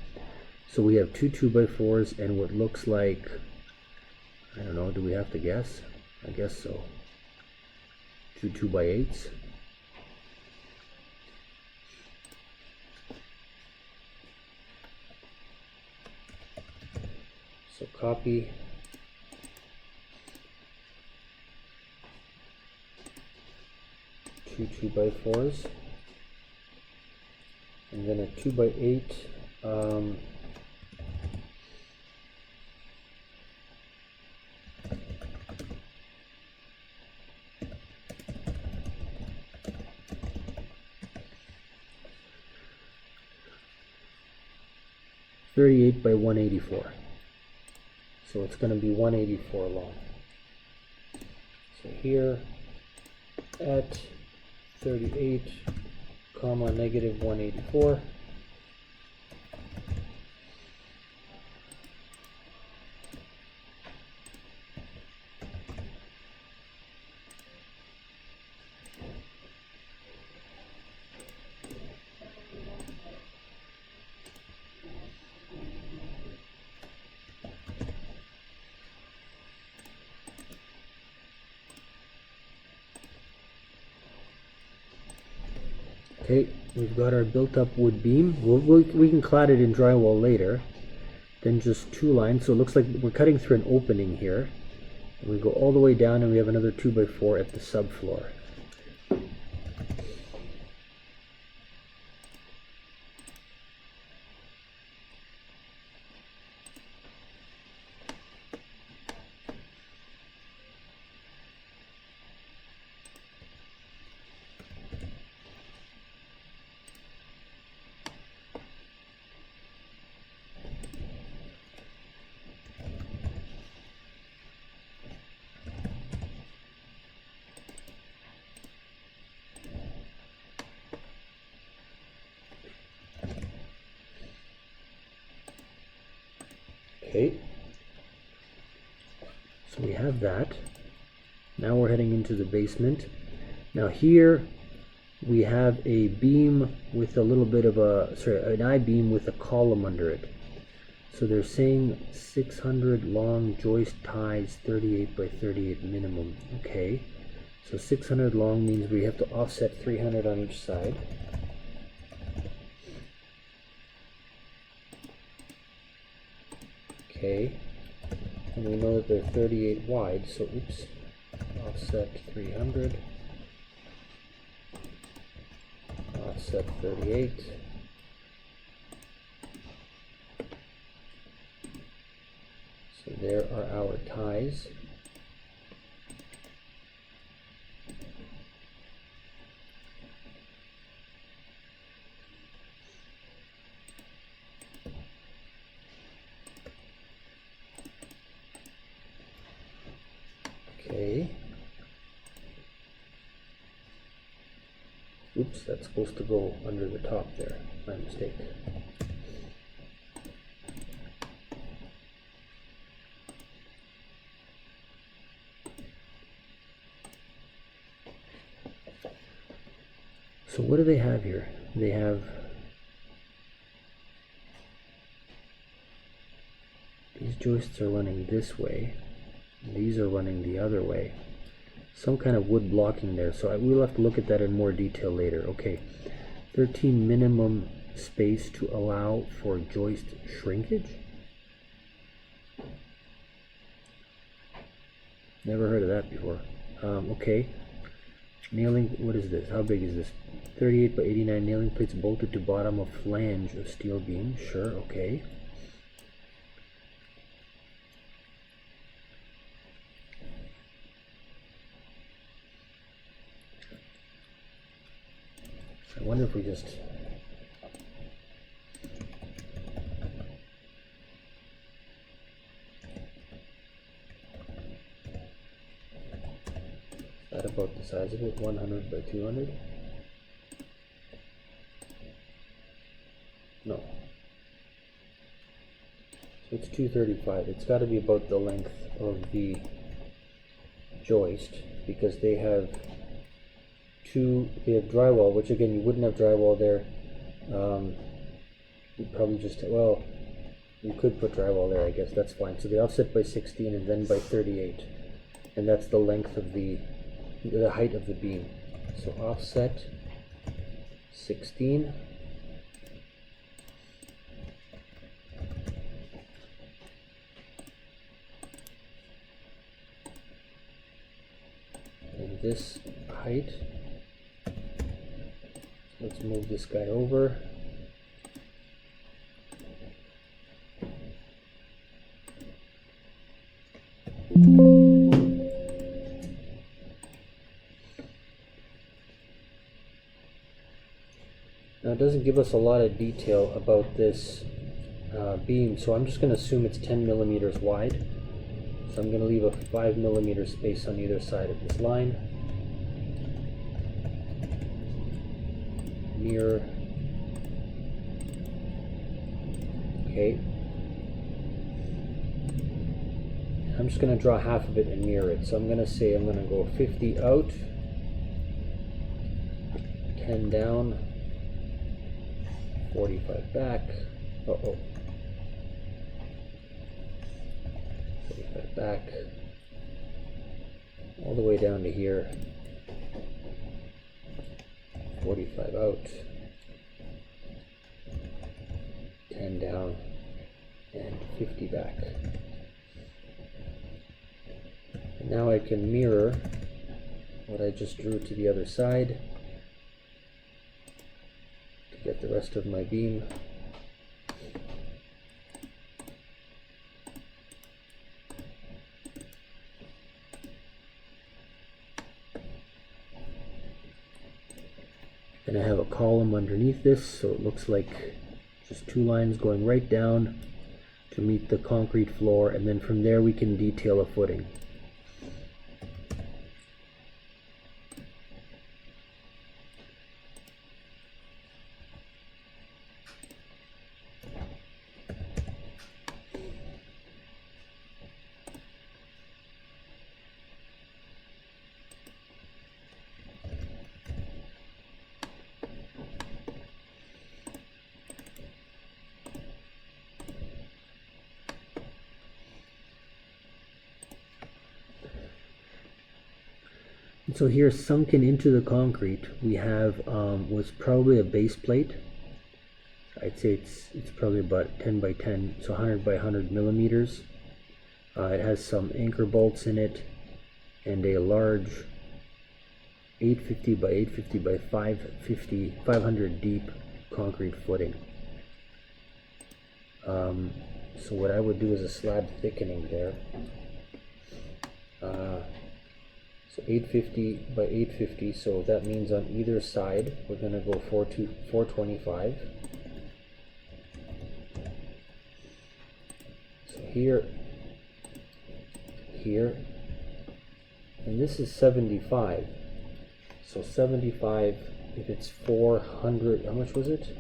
So we have two 2x4s and what looks like, I don't know, do we have to guess? I guess so. Two 2x8s. So copy. Two 2x4s. And then a 2x8. 38 by 184. So it's going to be 184 long. So here at 38, comma, negative 184. Okay, we've got our built-up wood beam. We can clad it in drywall later. Then just two lines. So it looks like we're cutting through an opening here. And we go all the way down and we have another 2x4 at the subfloor. Okay, so we have that. Now we're heading into the basement. Now here we have a beam with a little bit of an I-beam with a column under it. So they're saying 600 long joist ties, 38 by 38 minimum. Okay, so 600 long means we have to offset 300 on each side. Okay, and we know that they're 38 wide, so oops, offset 300, offset 38. So there are our ties. Okay. Oops, that's supposed to go under the top there. My mistake. So what do they have here? They have these joists are running this way. These are running the other way. Some kind of wood blocking there, so we'll have to look at that in more detail later. Okay, 13 minimum space to allow for joist shrinkage. Never heard of that before. Okay, Nailing, what is this? How big is this? 38 by 89 nailing plates bolted to bottom of flange of steel beam. Sure, okay. I wonder if we just... Is that about the size of it? 100 by 200? No. So it's 235. It's got to be about the length of the joist, because they have drywall, which again, you wouldn't have drywall there. You'd probably just, well, you could put drywall there, I guess, that's fine. So they offset by 16 and then by 38. And that's the length of the height of the beam. So offset 16. And this height. Let's move this guy over. Now it doesn't give us a lot of detail about this beam, so I'm just going to assume it's 10 millimeters wide. So I'm going to leave a 5 millimeter space on either side of this line. Mirror. Okay. I'm just going to draw half of it and mirror it. So I'm going to say I'm going to go 50 out, 10 down, 45 back. Uh-oh. 45 back. All the way down to here. 45 out. 10 down. And 50 back. And now I can mirror what I just drew to the other side to get the rest of my beam. And I have a column underneath this, so it looks like just two lines going right down to meet the concrete floor, and then from there we can detail a footing. So here, sunken into the concrete, we have was probably a base plate. I'd say it's probably about 10 by 10, so 100 by 100 millimeters. It has some anchor bolts in it, and a large 850 by 850 by 500 deep concrete footing. So what I would do is a slab thickening there. So 850 by 850, so that means on either side we're going to go 425. So here, and this is 75. So 75, if it's 400, how much was it?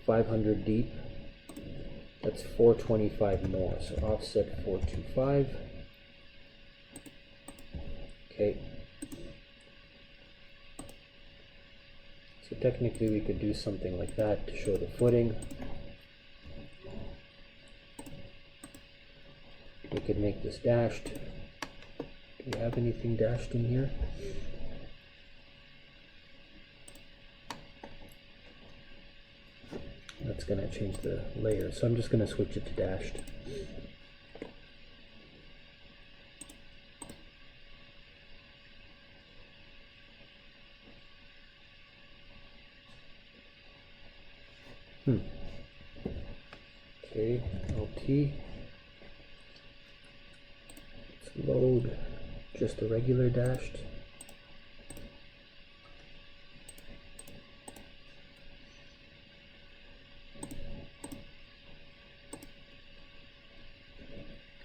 500 deep. That's 425 more. So offset 425. Okay. So technically we could do something like that to show the footing. We could make this dashed. Do we have anything dashed in here? That's going to change the layer, so I'm just going to switch it to dashed. Okay, LT. Let's load just the regular dashed.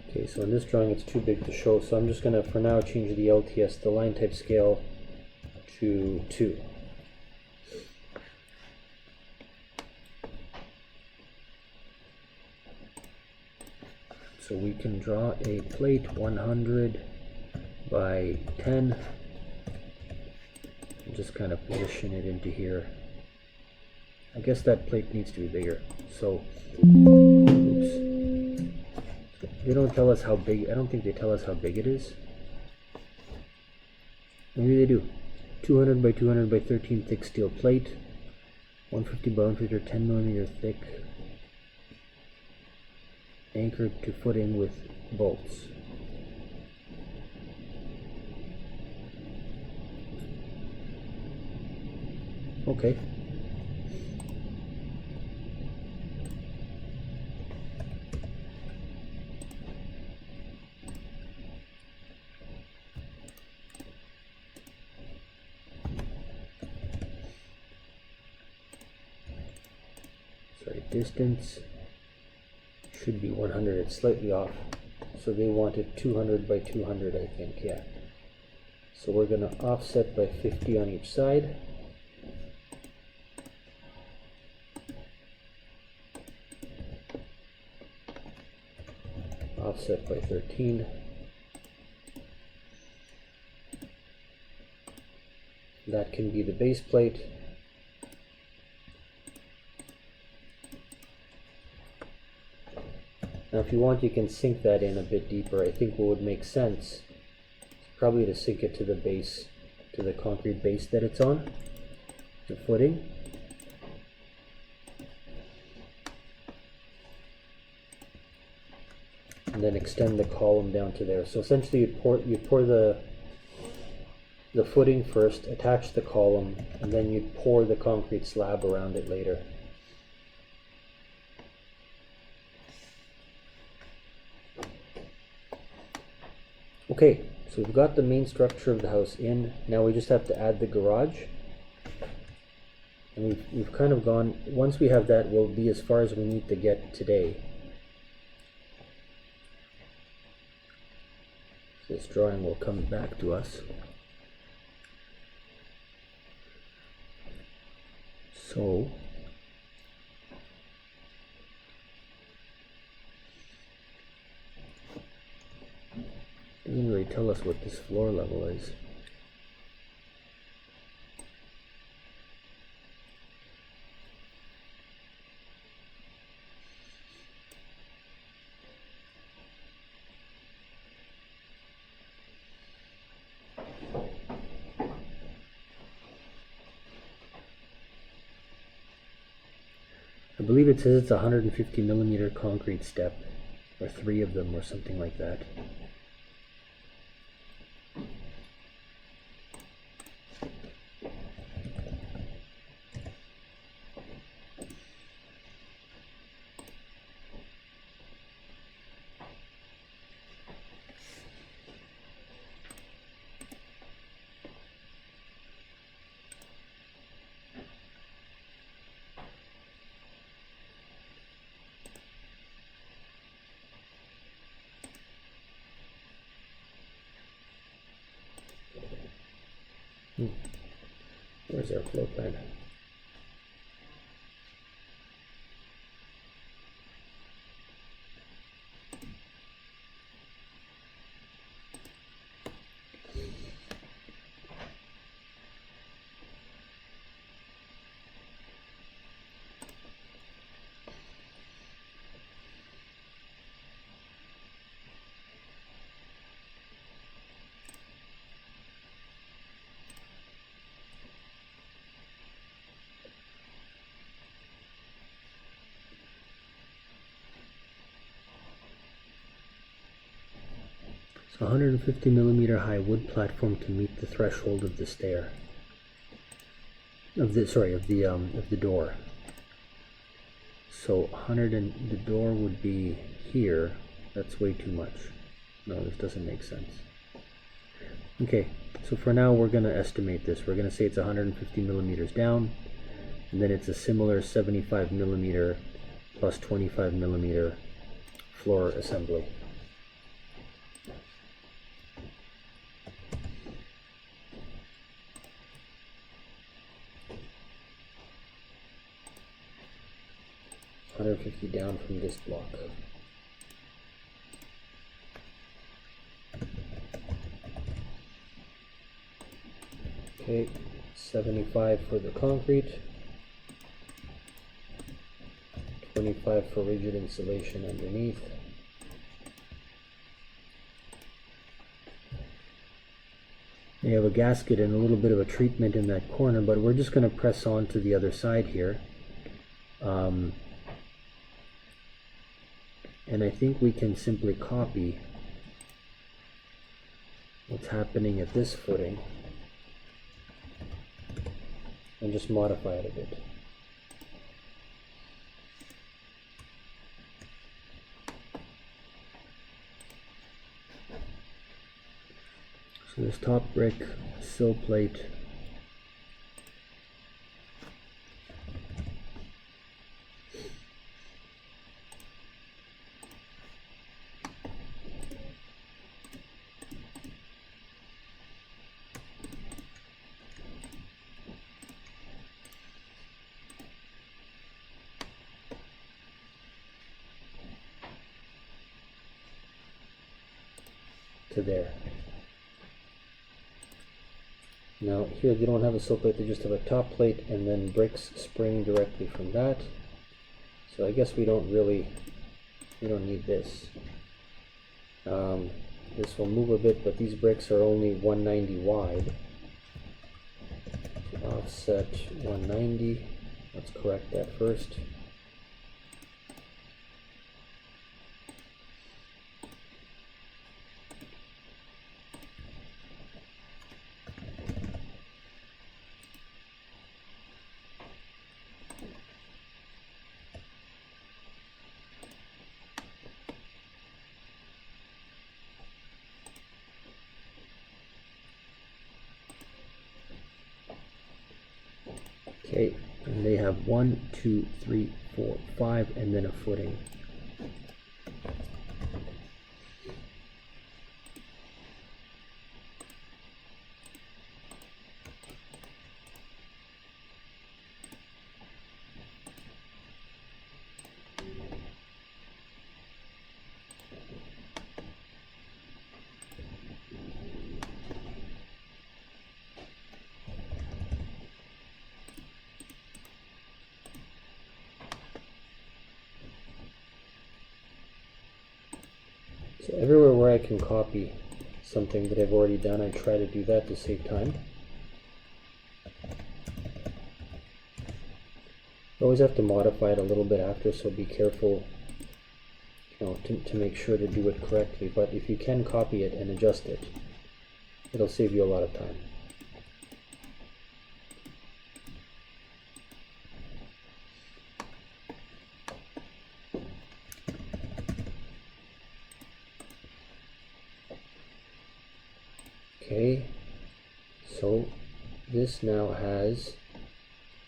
Okay, so in this drawing it's too big to show, so I'm just going to, for now, change the LTS, the line type scale, to 2. So we can draw a plate 100 by 10 and just kind of position it into here. I guess that plate needs to be bigger. So, oops. They don't tell us how big, I don't think they tell us how big it is. Maybe they do. 200 by 200 by 13 thick steel plate, 150 by 150 or 10 millimeter thick, anchored to footing with bolts. Okay. Sorry, distance should be 100, it's slightly off. So they wanted 200 by 200, I think, yeah. So we're going to offset by 50 on each side. Offset by 13. That can be the base plate. Now if you want, you can sink that in a bit deeper. I think what would make sense is probably to sink it to the base, to the concrete base that it's on, the footing. And then extend the column down to there. So essentially you pour the footing first, attach the column, and then you pour the concrete slab around it later. Okay, so we've got the main structure of the house in. Now we just have to add the garage. And we've kind of gone, once we have that, we'll be as far as we need to get today. This drawing will come back to us. So, it doesn't really tell us what this floor level is. I believe it says it's a 150 millimeter concrete step, or 3 of them, or something like that. Where's our floor plan? So 150 millimeter high wood platform to meet the threshold of the stair. Of the door. So 100 and the door would be here. That's way too much. No, this doesn't make sense. Okay, so for now we're going to estimate this. We're going to say it's 150 millimeters down, and then it's a similar 75 millimeter plus 25 millimeter floor assembly. $150 down from this block. Okay, 75 for the concrete, 25 for rigid insulation underneath. You have a gasket and a little bit of a treatment in that corner, but we're just going to press on to the other side here. And I think we can simply copy what's happening at this footing and just modify it a bit. So this top brick sill plate to there. Now here they don't have a sill plate, they just have a top plate and then bricks spring directly from that. So I guess we don't need this. This will move a bit, but these bricks are only 190 wide. So offset 190, let's correct that first. Okay, and they have 1, 2, 3, 4, 5, and then a footing. So everywhere where I can copy something that I've already done, I try to do that to save time. You always have to modify it a little bit after, so be careful, to make sure to do it correctly. But if you can copy it and adjust it, it'll save you a lot of time. Okay, so this now has,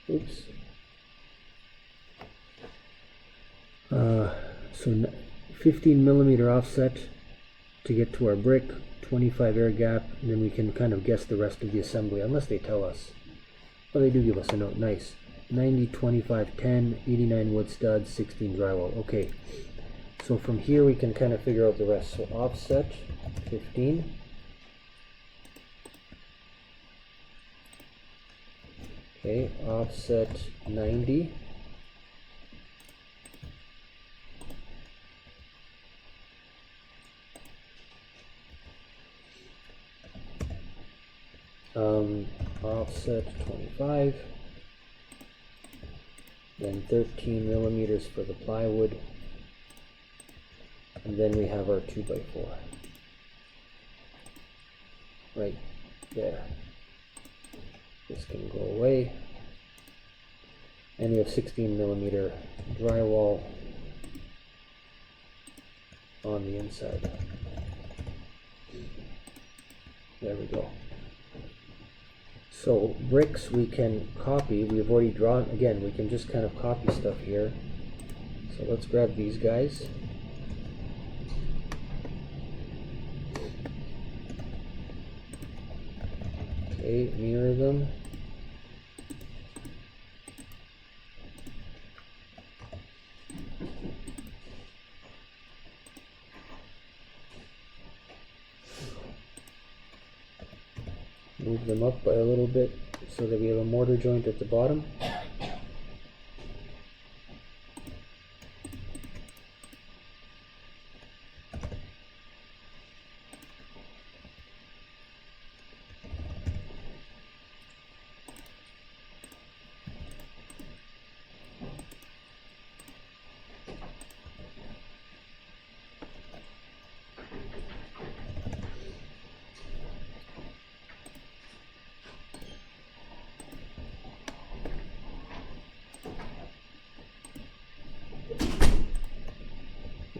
so 15 millimeter offset to get to our brick, 25 air gap, and then we can kind of guess the rest of the assembly, unless they tell us. Oh, they do give us a note, nice. 90, 25, 10, 89 wood studs, 16 drywall. Okay, so from here we can kind of figure out the rest. So offset 15. Okay, offset 90. Offset 25. Then 13 millimeters for the plywood. And then we have our 2x4. Right there. This can go away. and we have 16mm drywall on the inside. There we go. So bricks we can copy. We've already drawn, again, we can just kind of copy stuff here. So let's grab these guys. Okay, mirror them. Move them up by a little bit so that we have a mortar joint at the bottom.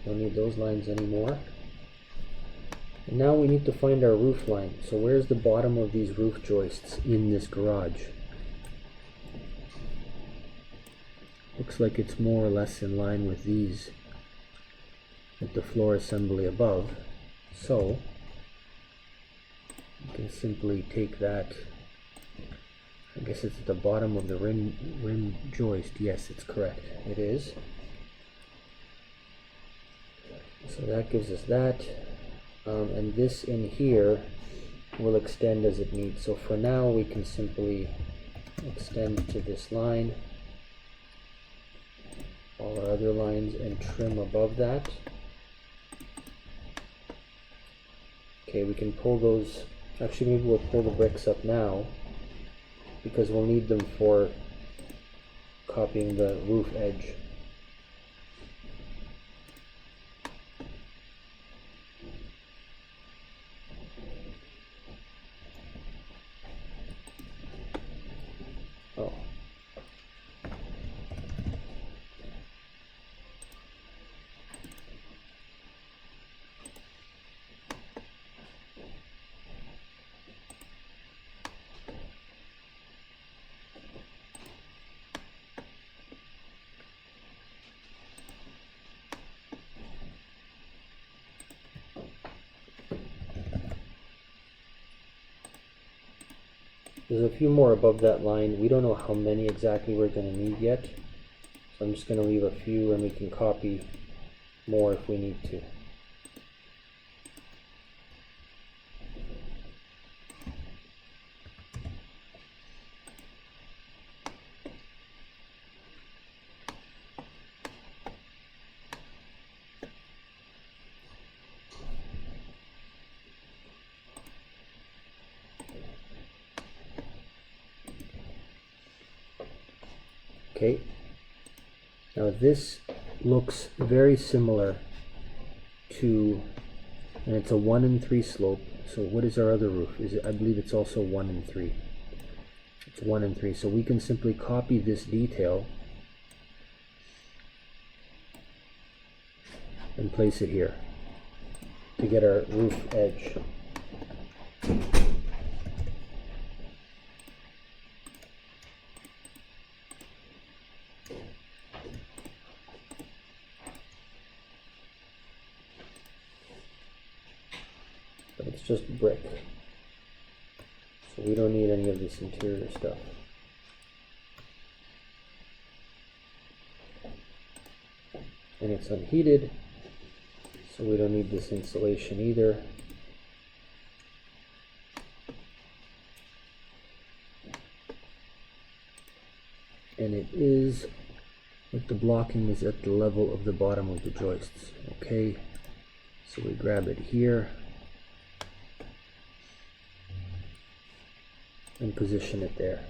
Don't need those lines anymore. And now we need to find our roof line. So where's the bottom of these roof joists in this garage? Looks like it's more or less in line with these, with the floor assembly above. So you can simply take that, I guess it's at the bottom of the rim joist. Yes, it's correct. It is. So that gives us that, and this in here will extend as it needs. So for now we can simply extend to this line, all our other lines, and trim above that. Okay, we can pull those, actually maybe we'll pull the bricks up now because we'll need them for copying the roof edge. Oh. There's a few more above that line. We don't know how many exactly we're going to need yet. So I'm just going to leave a few and we can copy more if we need to. Okay, now this looks very similar to, and it's a 1 in 3 slope. So what is our other roof? Is it, I believe it's also 1 in 3. It's 1 in 3. So we can simply copy this detail and place it here to get our roof edge. But it's just brick, so we don't need any of this interior stuff. And it's unheated, so we don't need this insulation either. And it is, like, the blocking is at the level of the bottom of the joists. Okay, so we grab it here and position it there.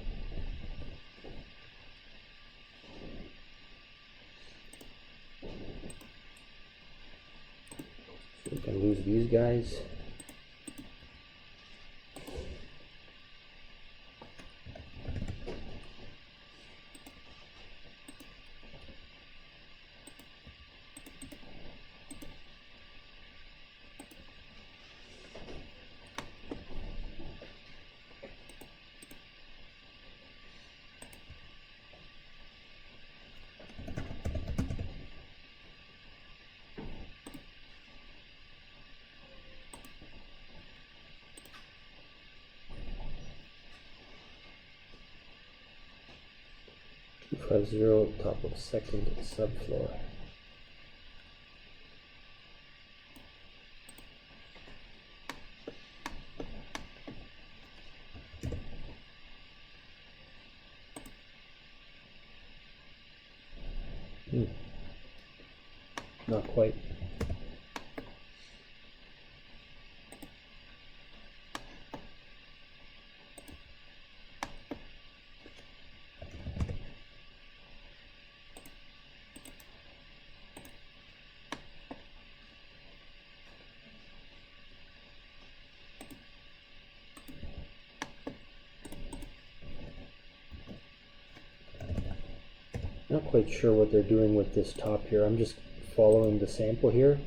So we can lose these guys. 650, top of second subfloor. Not quite. Not quite sure what they're doing with this top here. I'm just following the sample here,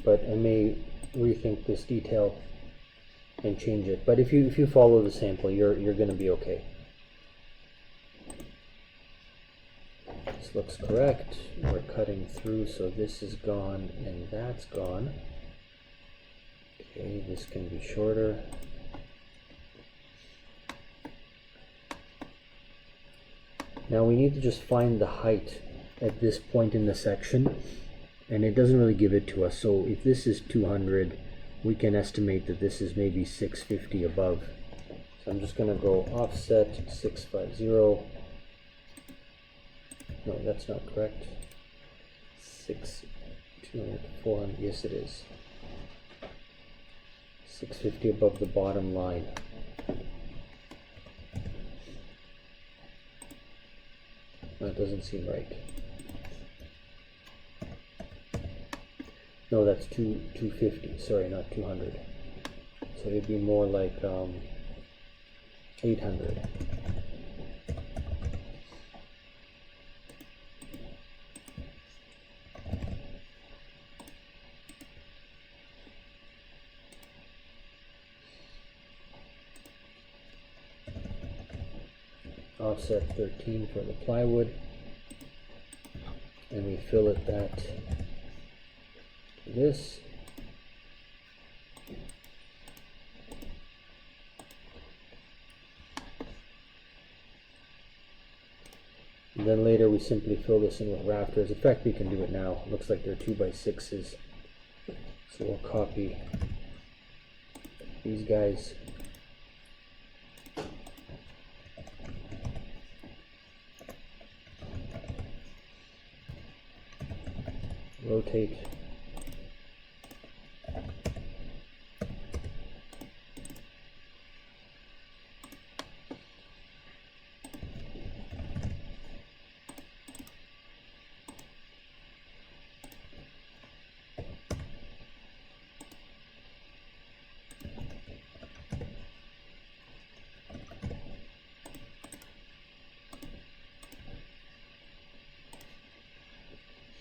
but I may rethink this detail and change it. But if you follow the sample, you're going to be okay. This looks correct. We're cutting through, so this is gone and that's gone. Okay, this can be shorter. Now we need to just find the height at this point in the section, and it doesn't really give it to us. So if this is 200, we can estimate that this is maybe 650 above. So I'm just going to go offset 650. No, that's not correct. 200, 400. Yes, it is. 650 above the bottom line. That doesn't seem right. No, that's 250. Sorry, not 200. So it'd be more like 800. Offset 13 for the plywood, and we fill it that to this. And then later we simply fill this in with rafters. In fact, we can do it now. It looks like they're 2x6s. So we'll copy these guys. Rotate.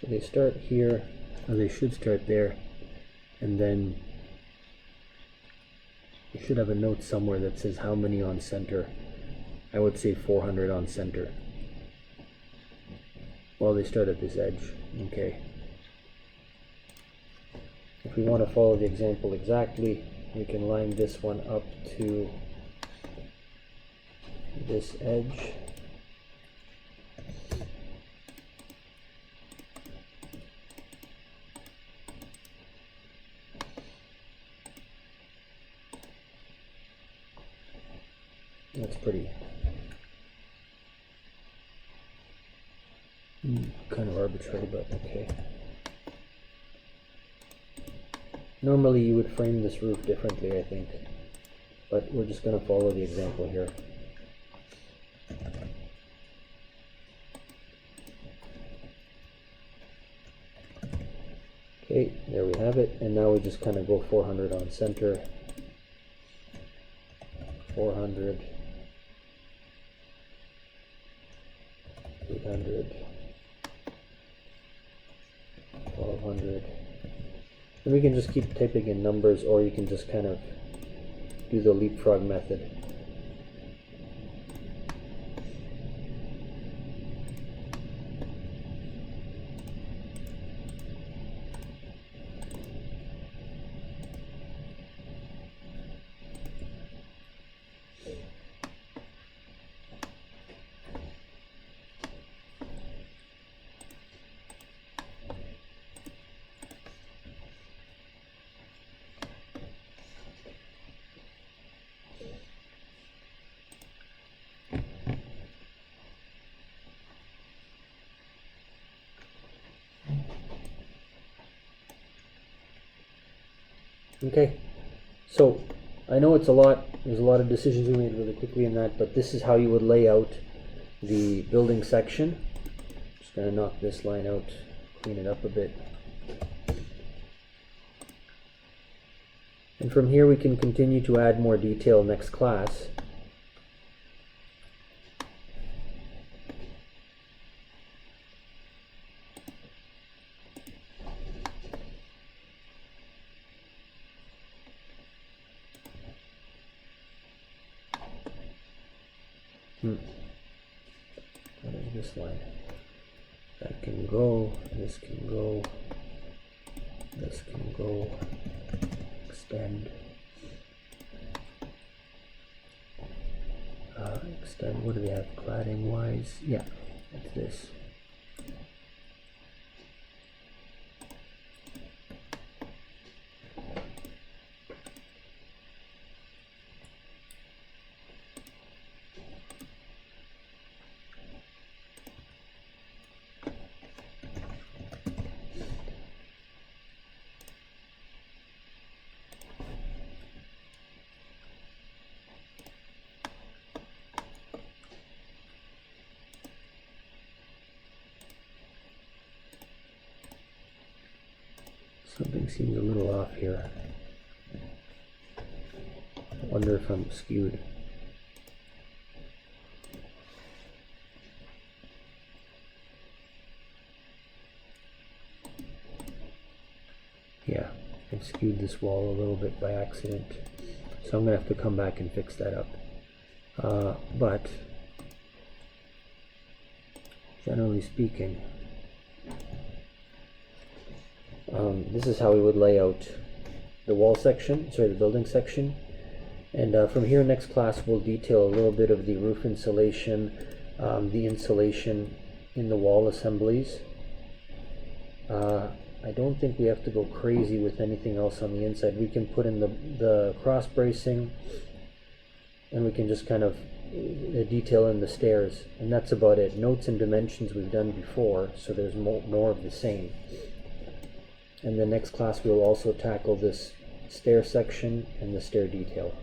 So they start here, or they should start there, and then you should have a note somewhere that says how many on center. I would say 400 on center. Well, they start at this edge. Okay. If we want to follow the example exactly, we can line this one up to this edge. That's pretty kind of arbitrary, but okay. Normally you would frame this roof differently, I think, but we're just going to follow the example here. Okay, there we have it, and now we just kind of go 400 on center, 400, 800, 1200, and we can just keep typing in numbers, or you can just kind of do the leapfrog method. Okay, so I know it's a lot, there's a lot of decisions we made really quickly in that, but this is how you would lay out the building section. Just gonna knock this line out, clean it up a bit. And from here we can continue to add more detail next class. What is this line? That can go, this can go, this can go, extend. Extend, what do we have cladding wise? Yeah, that's this. Something seems a little off here. I wonder if I'm skewed. Yeah, I skewed this wall a little bit by accident. So I'm going to have to come back and fix that up. But generally speaking, this is how we would lay out the wall section, sorry, the building section. And from here next class we'll detail a little bit of the roof insulation, the insulation in the wall assemblies. I don't think we have to go crazy with anything else on the inside. We can put in the cross bracing, and we can just kind of detail in the stairs, and that's about it. Notes and dimensions we've done before, so there's more of the same. And the next class we'll also tackle this stair section and the stair detail.